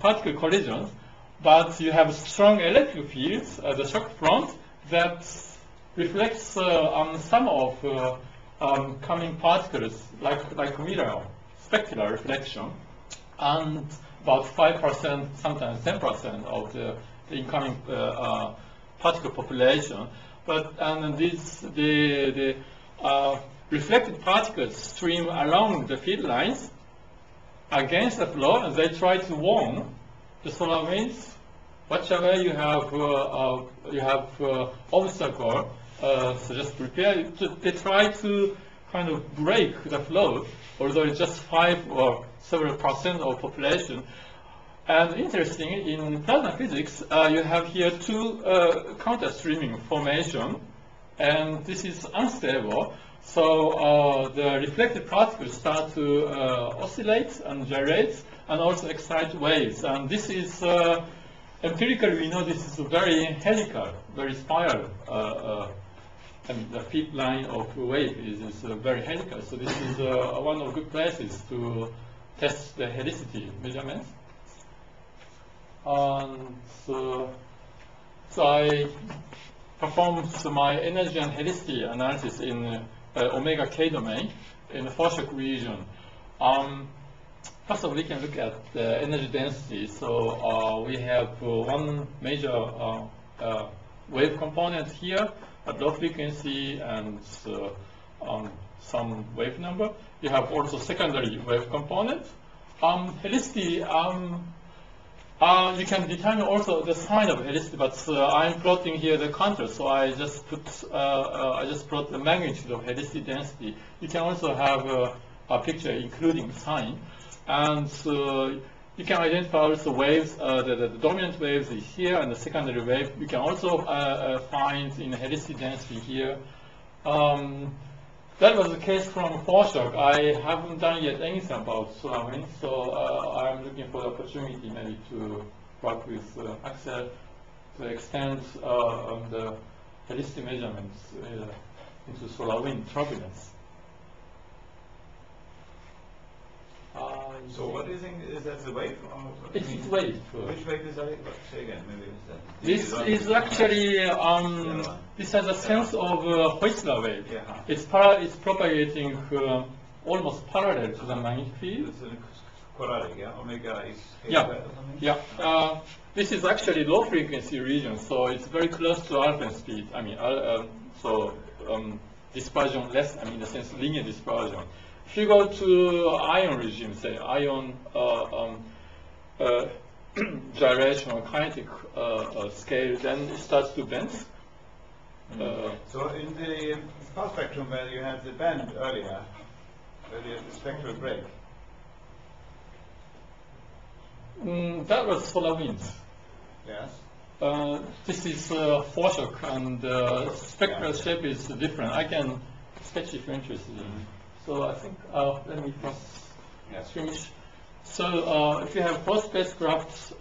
particle collisions, but you have strong electric fields at the shock front that reflects on some of coming particles, like mirror, specular reflection, and about 5%, sometimes 10% of the incoming particle population. But the reflected particles stream along the field lines against the flow, and they try to warn the solar winds. Whatever you have obstacle, so just prepare. They try to kind of break the flow, although it's just 5 or several % of population. And interesting, in plasma physics, you have here two counter-streaming formation, and this is unstable. So the reflected particles start to oscillate and gyrate, and also excite waves. And this is empirically we know this is a very helical, very spiral. And the feed line of wave is very helical. So this is one of good places to test the helicity measurements. So I performed my energy and helicity analysis in omega k domain in the foreshock region. First of all, we can look at the energy density. So we have one major wave component here, at low frequency and some wave number. You have also secondary wave component. Helicity, you can determine also the sign of helicity, but I'm plotting here the contour, so I just plot the magnitude of helicity density. You can also have a picture including sign, and you can identify also waves. The dominant waves is here, and the secondary wave you can also find in helicity density here. That was the case from foreshock. I haven't done yet anything about solar wind, so I'm looking for the opportunity maybe to work with Axel to extend the helicity measurements into solar wind turbulence. So what do you think, is that the wave? Or It's wave. which wave is that? Say again, maybe it's that. This is actually, this has a sense of Whistler wave. Yeah. It's propagating almost parallel to the magnetic field. It's a quadratic, yeah? Omega is Yeah. squared or something? Yeah. This is actually low frequency region, so it's very close to alpha speed. I mean, dispersion less, I mean, in the sense linear dispersion. If you go to ion regime, say ion gyration or kinetic scale, then it starts to bend. So in the power spectrum where you had the band earlier, where you had the spectral break, That was solar wind. yes? This is foreshock, and spectral shape is different. I can sketch if you're interested in. So I think, let me first Yes. finish. So if you have four spacecraft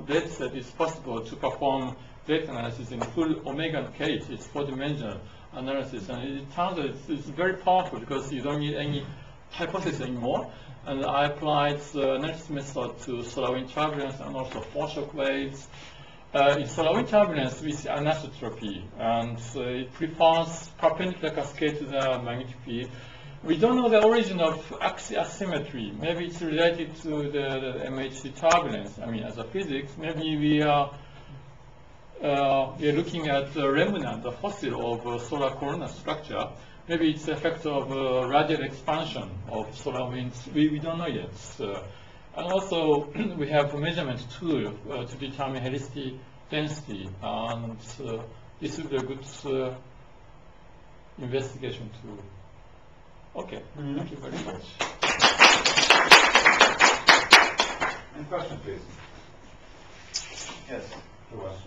data set, it's possible to perform data analysis in full omega case. It's four-dimensional analysis, and it turns out it's very powerful because you don't need any hypothesis anymore. And I applied the analysis method to solar wind turbulence and also foreshock waves. In solar wind turbulence, we see anisotropy, and it prefers perpendicular cascade to the magnetic field. We don't know the origin of axial asymmetry. Maybe it's related to the MHD turbulence. I mean, as a physics, maybe we are looking at the remnant, the fossil of solar corona structure. Maybe it's the effect of radial expansion of solar winds. We don't know yet. And also, we have a measurement tool to determine helicity density, and this will be a good investigation tool. Okay, thank you very much. Any question, please? Yes.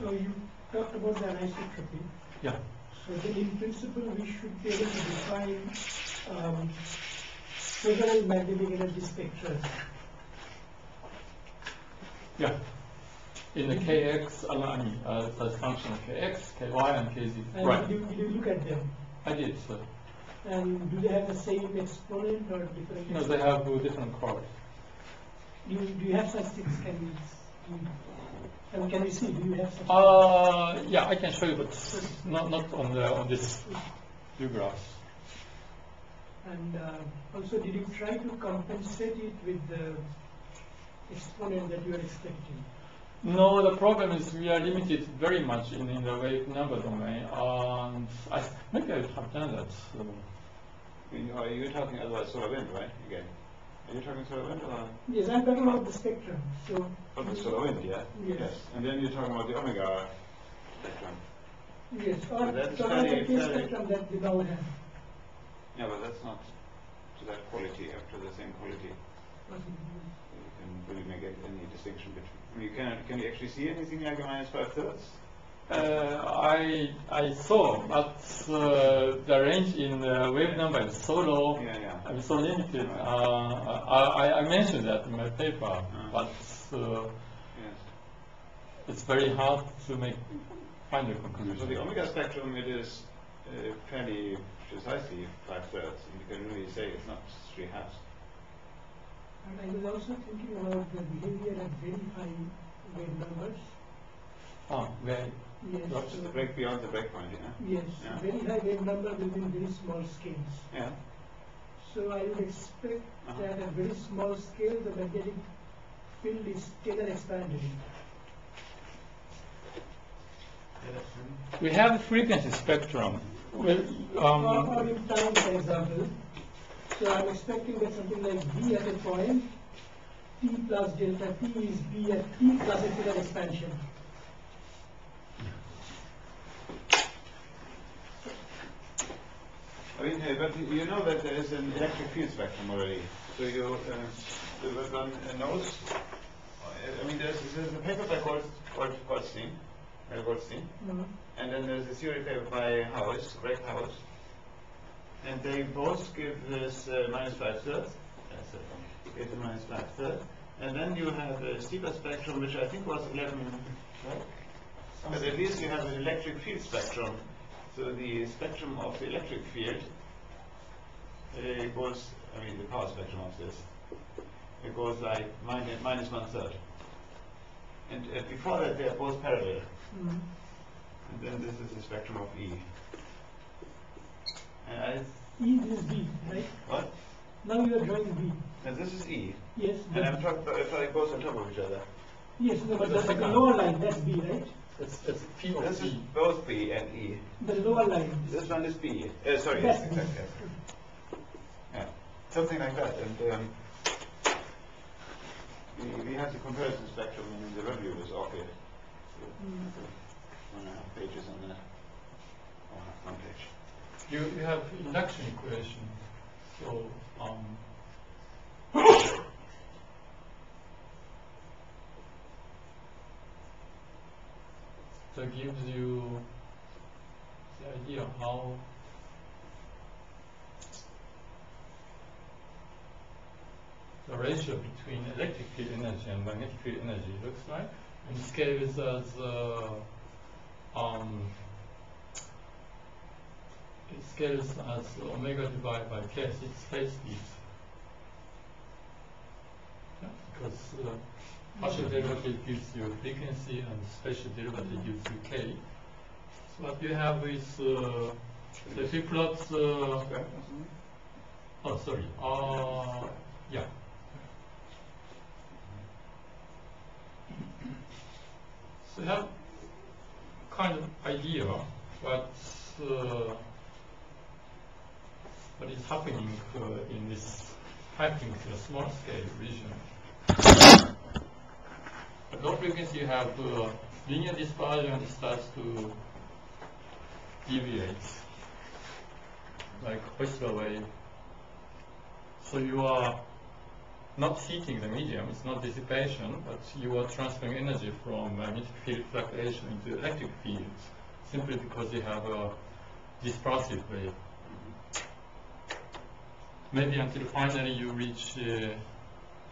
So you talked about the anisotropy. Yeah. So then in principle we should be able to define several magnetic energy spectra. Yeah. In the KX, I mean, the function of KX, KY, and KZ. And Right. did you look at them? I did, sir. And do they have the same exponent or different? No, they have different colors. Do you have such things? Can we see? Do you have such? Yeah, I can show you, but not on this view graphs. And also, did you try to compensate it with the exponent that you are expecting? No, the problem is we are limited very much in the wave number domain, and maybe I have done that. Are you talking about solar wind, right? Again. Are you talking solar wind or? Yes, I'm talking about the spectrum. So. Oh, the solar wind, yeah? Yes. And then you're talking about the omega spectrum. Yes, or So that's the fairly- spectrum that we now have. Yeah, but that's not to that quality, up to the same quality. You can really make any distinction between. You can you actually see anything like a -5/3? I saw, but the range in wave number is so low, Yeah. I'm so limited. I mentioned that in my paper, but Yes. it's very hard to find a So the conclusion. omega spectrum, it is fairly precisely 5/3, and you can really say it's not 3/2. And I was also thinking about the behavior at very high wave numbers. Very. Yes. What's the break beyond the breakpoint, you know? Yes, Yeah. very high wave number will be in very small scales. Yeah. So I would expect that at very small scale the magnetic field is scalar expanded. We have a frequency spectrum. Well, Or in time, for example, so I'm expecting that something like B at a point, T plus delta T is B at T plus a further expansion. I mean, but you know that there is an electric field spectrum already. So you, one knows. I mean, there's a paper by Goldstein, and then there's a theory paper by Greg House, and they both give this minus 5/3. It's a minus 5/3, and then you have a steeper spectrum, which I think was 11. Right? But at least you have an electric field spectrum. So the spectrum of the electric field goes, I mean the power spectrum of this, it goes like minus 1/3. And before that they are both parallel. And then this is the spectrum of E. And E is B, right? what? Now you are drawing B. And this is E. Yes. And I'm talking both on top of each other. Yes, no, but the lower line, that's B, right? it's P of This is B. both B and E. The lower line. This one is B. Sorry, Yes. yes, exactly. Yeah, something like that. And we have the comparison spectrum in the review with orchid. So, 1.5 pages on that. Or 1 page. You have induction equation. So that gives you the idea how the ratio between electric field energy and magnetic field energy looks like. And scales as it scales as omega divided by k, it's phase speed. Yeah, because partial derivative gives you frequency and special derivative gives you k. So what you have is if you plot oh sorry, yeah. So you have kind of idea what is happening in this happening to a small scale region. At low frequency you have linear dispersion and it starts to deviate like Whistler wave. So you are not heating the medium, it's not dissipation, but you are transferring energy from magnetic field fluctuation into electric fields simply because you have a dispersive wave. Maybe until finally you reach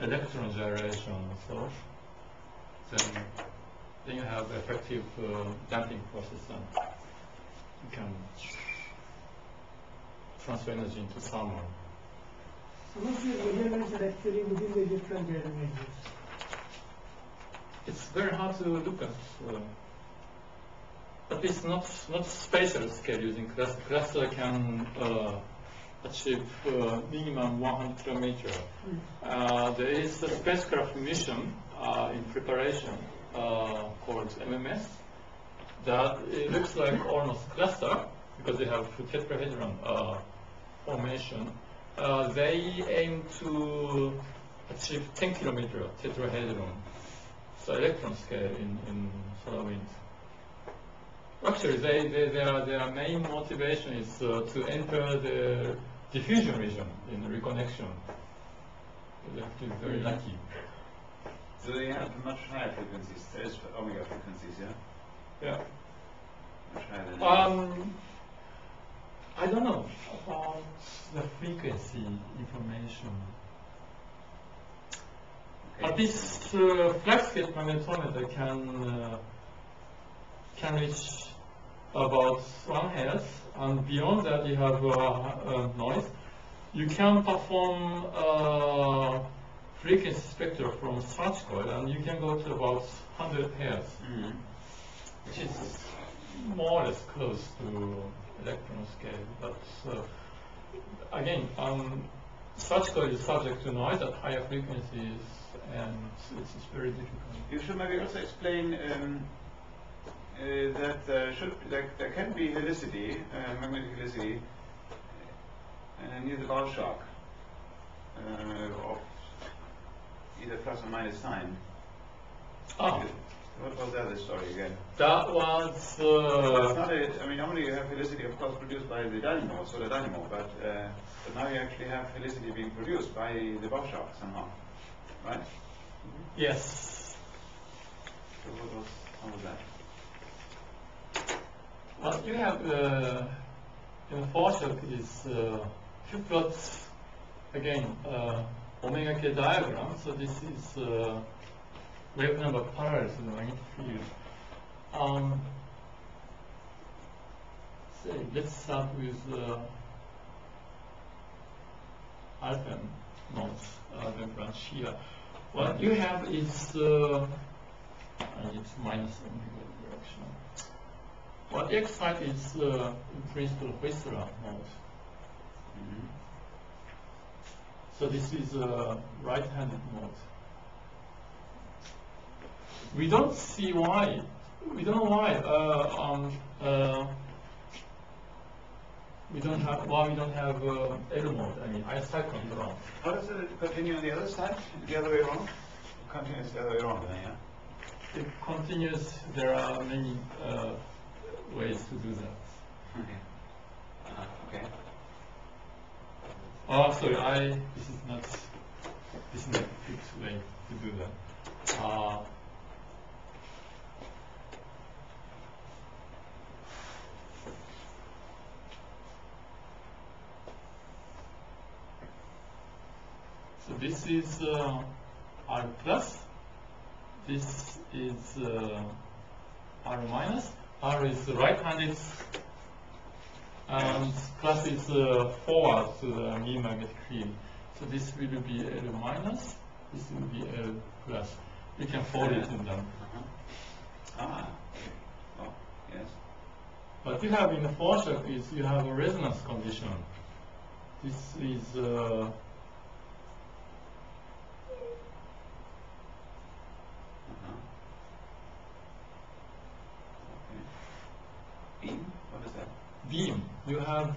electron gyration, so then you have effective damping process and you can transfer energy into thermal. Some of these measurements are actually within the different ranges. It's very hard to look at. But it's not spatial scale using cluster. Cluster can achieve minimum 100 kilometers. There is a spacecraft mission in preparation called MMS that it looks like almost cluster because they have tetrahedron formation. They aim to achieve 10 kilometer tetrahedron, so electron scale in solar wind. Actually, their main motivation is to enter the diffusion region in the reconnection. They have to be very lucky. So they have much higher frequencies. There's omega frequencies, yeah? Yeah. Much higher than I don't know about the frequency information. Okay. But this flex gate magnetometer can reach about 1 Hz, and beyond that you have noise. You can perform frequency spectra from search coil, and you can go to about 100 Hz, which is more or less close to electron scale. But again, such coil is subject to noise at higher frequencies, and it's very difficult. You should maybe also explain that there can be helicity, magnetic helicity, near the ball shock of either plus or minus sign. Oh, What was the other story again? that was. It's not a, I mean, normally you have helicity, of course, produced by the dynamo, solar dynamo, but now you actually have helicity being produced by the ball shock somehow, right? Yes. So what was some of that? What you have in the foreshock is if you plot again omega k diagram. So this is wave number parallel to the magnetic field. Say let's start with alpha nodes, the branch here. What you have is it's minus omega direction. What X side is in principle Whistler mode. So this is a right-handed mode. We don't see why. We don't know why. We don't have L mode. I mean, I side control. How does it continue on the other side? The other way around? It continues the other way around then, yeah? It continues. There are many ways to do that. Okay. Okay. Oh, sorry. This is not a fixed way to do that. So this is R plus. This is R minus. R is right-handed, and plus is forward to the mean magnetic field. So this will be L minus. This will be L plus. You can fold it in them. Ah. Oh, yes. What you have in the foreshock is you have a resonance condition. This is Beam? What is that? beam. You have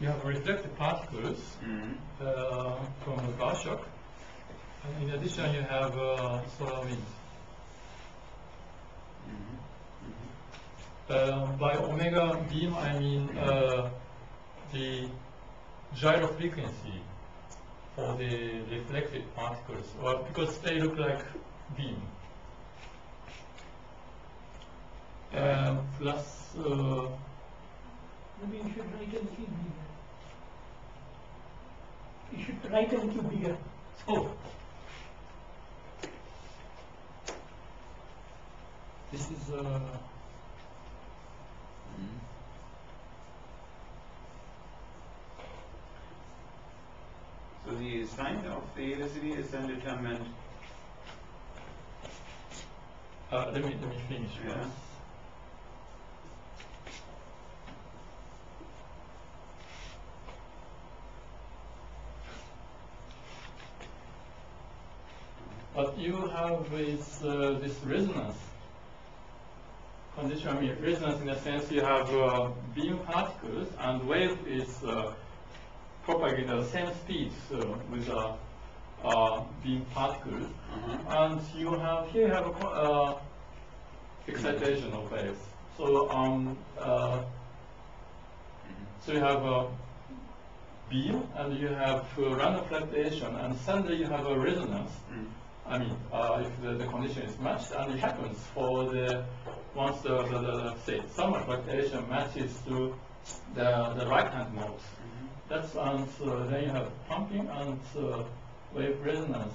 you have reflected particles from the bar shock, and in addition you have solar wind. By omega beam, I mean the gyro frequency for the reflected particles, or because they look like beam. Plus, Maybe you should write a little bigger. You should write a little bigger. oh, this is So the sign of the helicity is then determined. let me finish Yeah. first. What you have is this resonance condition. I mean, resonance in the sense you have beam particles, and wave is propagating at the same speed with beam particles, and you have here you have a excitation of waves. So so you have a beam, and you have random fluctuation, and suddenly you have a resonance. I mean, if the condition is matched, and it happens for the once the say summer fluctuation matches to the right-hand mode. That's and then you have pumping and wave resonance.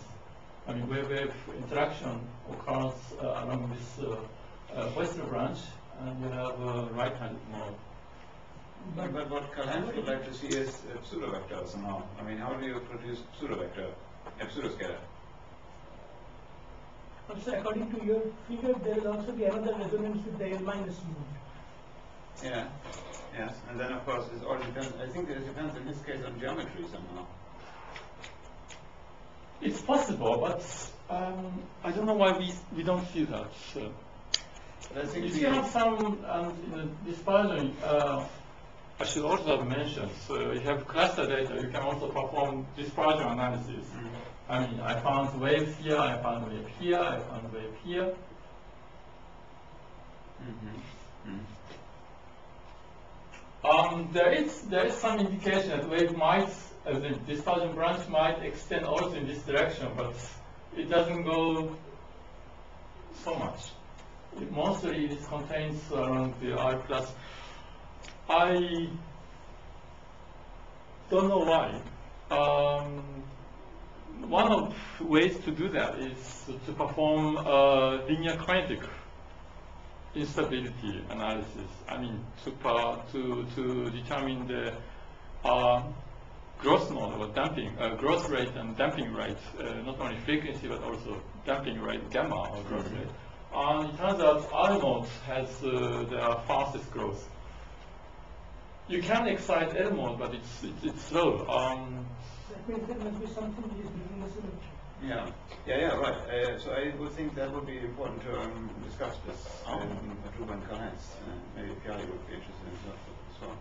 I mean, wave interaction occurs along this western branch, and you have a right-hand mode. But what Karl-Heinz would like to see is a pseudovector somehow. I mean, how do you produce pseudovector, a pseudoscalar? Also, according to your figure, there will also be another resonance with the L minus mode. Yeah. Yes, and then of course it all depends. I think it depends in this case on geometry somehow. It's possible, but I don't know why we don't see that. But I think If you have some in the dispersion, I should also have mentioned, so you have cluster data, you can also perform dispersion analysis. I mean, I found wave here, I found wave here, I found wave here. There is some indication that wave might, the dispersion branch might extend also in this direction, but it doesn't go so much. Mostly it contains around the R plus. I don't know why. One of the ways to do that is to perform linear kinetic instability analysis. I mean, to determine the growth mode or damping, growth rate and damping rate, not only frequency but also damping rate, gamma or growth rate. And it turns out R mode has the fastest growth. You can excite L mode, but it's slow. That means there must be something which is giving the symmetry. Yeah, right. So I would think that would be important to discuss this in Ruben Karl-Heinz. Maybe Pierre would be interested in that as well.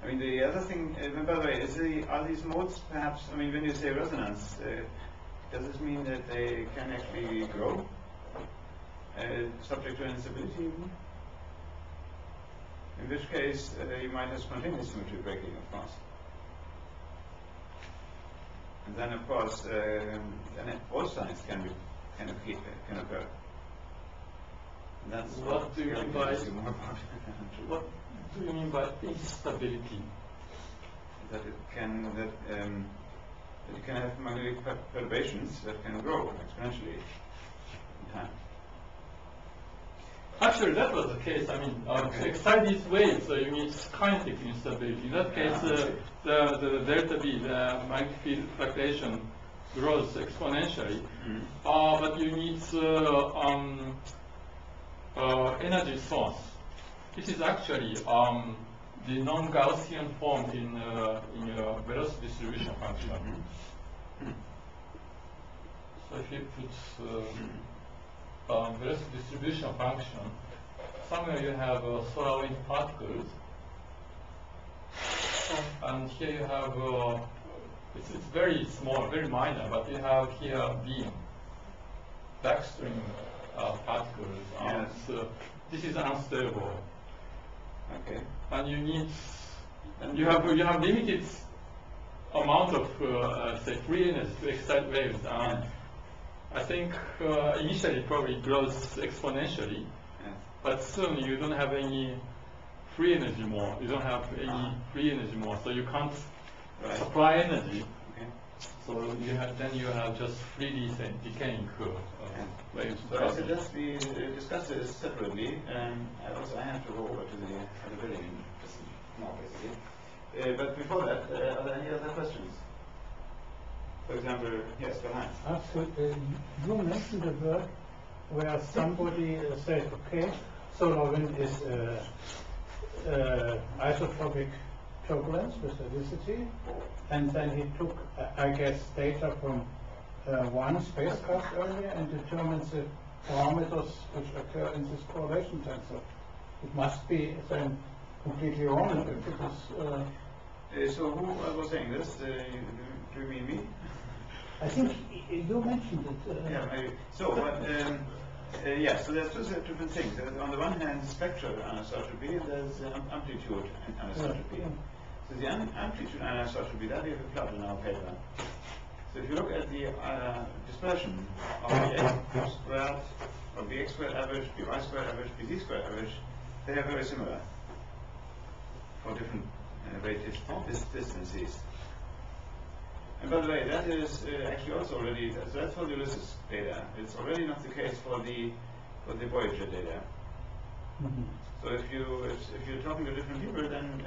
I mean, the other thing, by the way, are these modes perhaps, I mean, when you say resonance, does this mean that they can actually grow, subject to instability even? In which case, you might have spontaneous symmetry breaking, of course. And then, of course, then all signs can occur. And that's What do you mean by more about. what do you mean by instability? That you can have magnetic perturbations that can grow exponentially in time. Actually, that was the case. I mean, to excite these waves, you need kinetic instability. In that case, the delta B, the magnetic field fluctuation, grows exponentially. But you need energy source. This is actually the non-Gaussian form in your velocity distribution function. So if you put velocity distribution function, somewhere you have solar wind particles, and here you have it's very small, very minor, but you have here beam, backstream particles. Yes. So this is unstable. Okay. And you need, you have limited amount of say free energy to excite waves. I think initially probably it grows exponentially, but soon you don't have any free energy more. You don't have any free energy more, so you can't supply energy. Okay. So then you have just freely decaying waves. So I suggest we discuss this separately. I have to go over to the other building just now, basically. But before that, are there any other questions? For example, yes, go ahead. Absolutely. You mentioned a word where somebody said, okay, solar wind is isotropic turbulence with helicity, and then he took, I guess, data from one spacecraft earlier and determines the parameters which occur in this correlation tensor. It must be then completely wrong if it is. So who was saying this? Do you mean me? I think you mentioned it. Yeah, maybe. So, so there's two different things. There's on the one hand spectral anisotropy, and there's amplitude anisotropy. Yeah. So the amplitude anisotropy, that we have applied in our paper. So if you look at the dispersion of the x squared, of the x squared average, the y squared average, the z squared average, they are very similar for different rate distances. And by the way, that is actually also already, so that's for the Ulysses data. It's already not the case for the Voyager data. So if you're talking to different people, then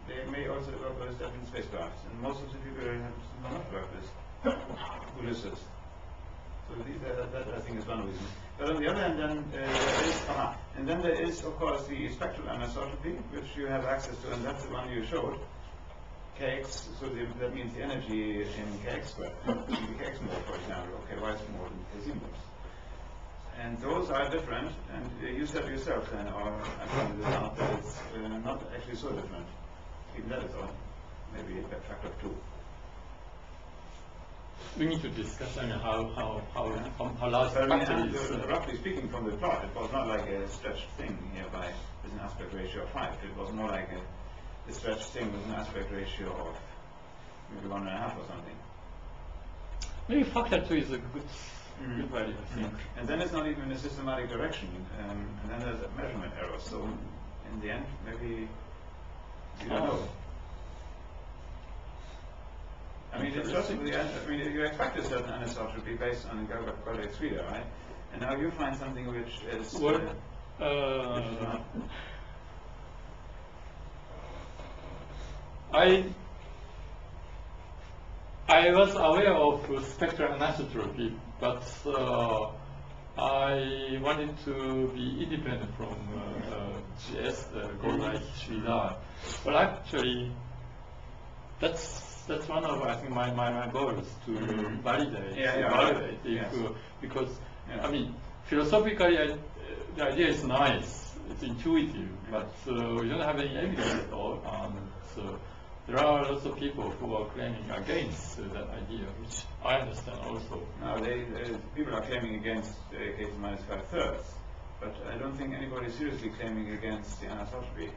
they may also work with different spacecrafts. And most of the people have not worked with Ulysses. So that I think is one reason. But on the other hand, then there is, of course, the spectral anisotropy, which you have access to, and that's the one you showed. Kx, so that means the energy in Kx squared, in the Kx mode, for example, or Ky mode in Kz modes. And those are different, and you said yourself then, or actually that it's not actually so different. Even that is all, maybe a factor of 2. We need to discuss how large But the I factor mean, is. roughly speaking, from the plot, it was not like a stretched thing here with an aspect ratio of 5. It was more like a stretched thing with an aspect ratio of maybe 1.5 or something. Maybe factor 2 is a good value, I think. And then it's not even a systematic direction, and then there's a measurement error. So in the end, maybe you don't know. I mean, it's just you expect a certain anisotropy based on Goldach's reader, right? And now you find something which is Well, which is not. I was aware of spectral anisotropy, but I wanted to be independent from GS, Goldach reader. But actually, that's one of, I think, my goals to validate. Yes. Because Yeah. I mean, philosophically, the idea is nice, it's intuitive, but we don't have any evidence at all. So there are lots of people who are claiming against that idea, which I understand also. Now, people are claiming against K to minus 5/3, but I don't think anybody is seriously claiming against the anisotropy.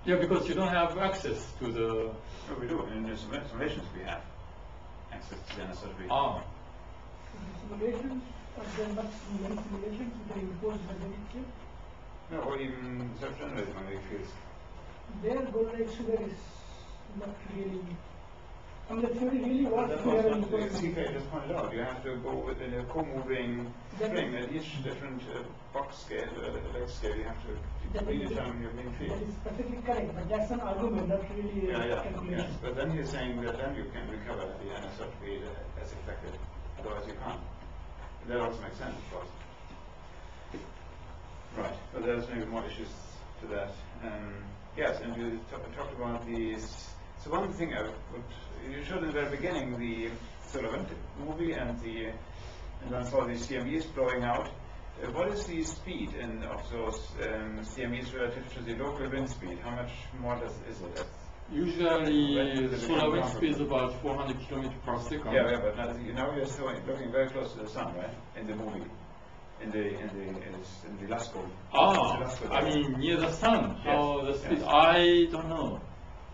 Yeah, because you don't have access to the. No, we do. In the simulations, we have access to the anisotropy. Ah. The simulations, are there not many simulations with the imposed magnetic field? No, or even self-generated magnetic fields. Their Goldach sugar is not really. I mean, the theory really But wants that to was have what an CK just pointed out. You have to go within a co-moving string at each different box scale, leg scale. You have to redetermine your main That field. is perfectly correct, but that's an argument, not really a Yes. calculation. But then he's saying that then you can recover the anisotropy as expected. Otherwise you can't. That also makes sense, of course. Right, but there's maybe more issues to that. Yes, and you talked about these. So one thing you showed in the very beginning the Solar movie and then saw the CMEs blowing out. What is the speed of those CMEs relative to the local wind speed? How much more is it? Usually, solar wind speed is about 400 kilometers per second. Yeah, but now you're looking very close to the sun, right? In the movie, in the Lascaux. I mean near the sun. How the speed? Yes. I don't know.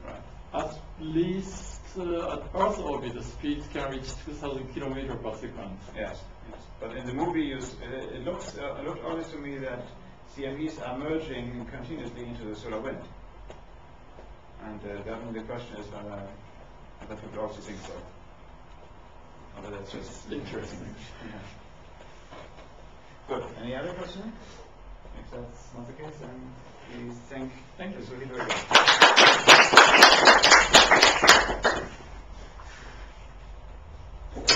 Right. At least at Earth orbit, the speed can reach 2,000 kilometers per second. Yes. But in the movie, it looked always to me that CMEs are merging continuously into the solar wind. And then the question is whether other people also think so. Or whether that's just Interesting. Yeah. Good. Any other question? If that's not the case, then please thank you. So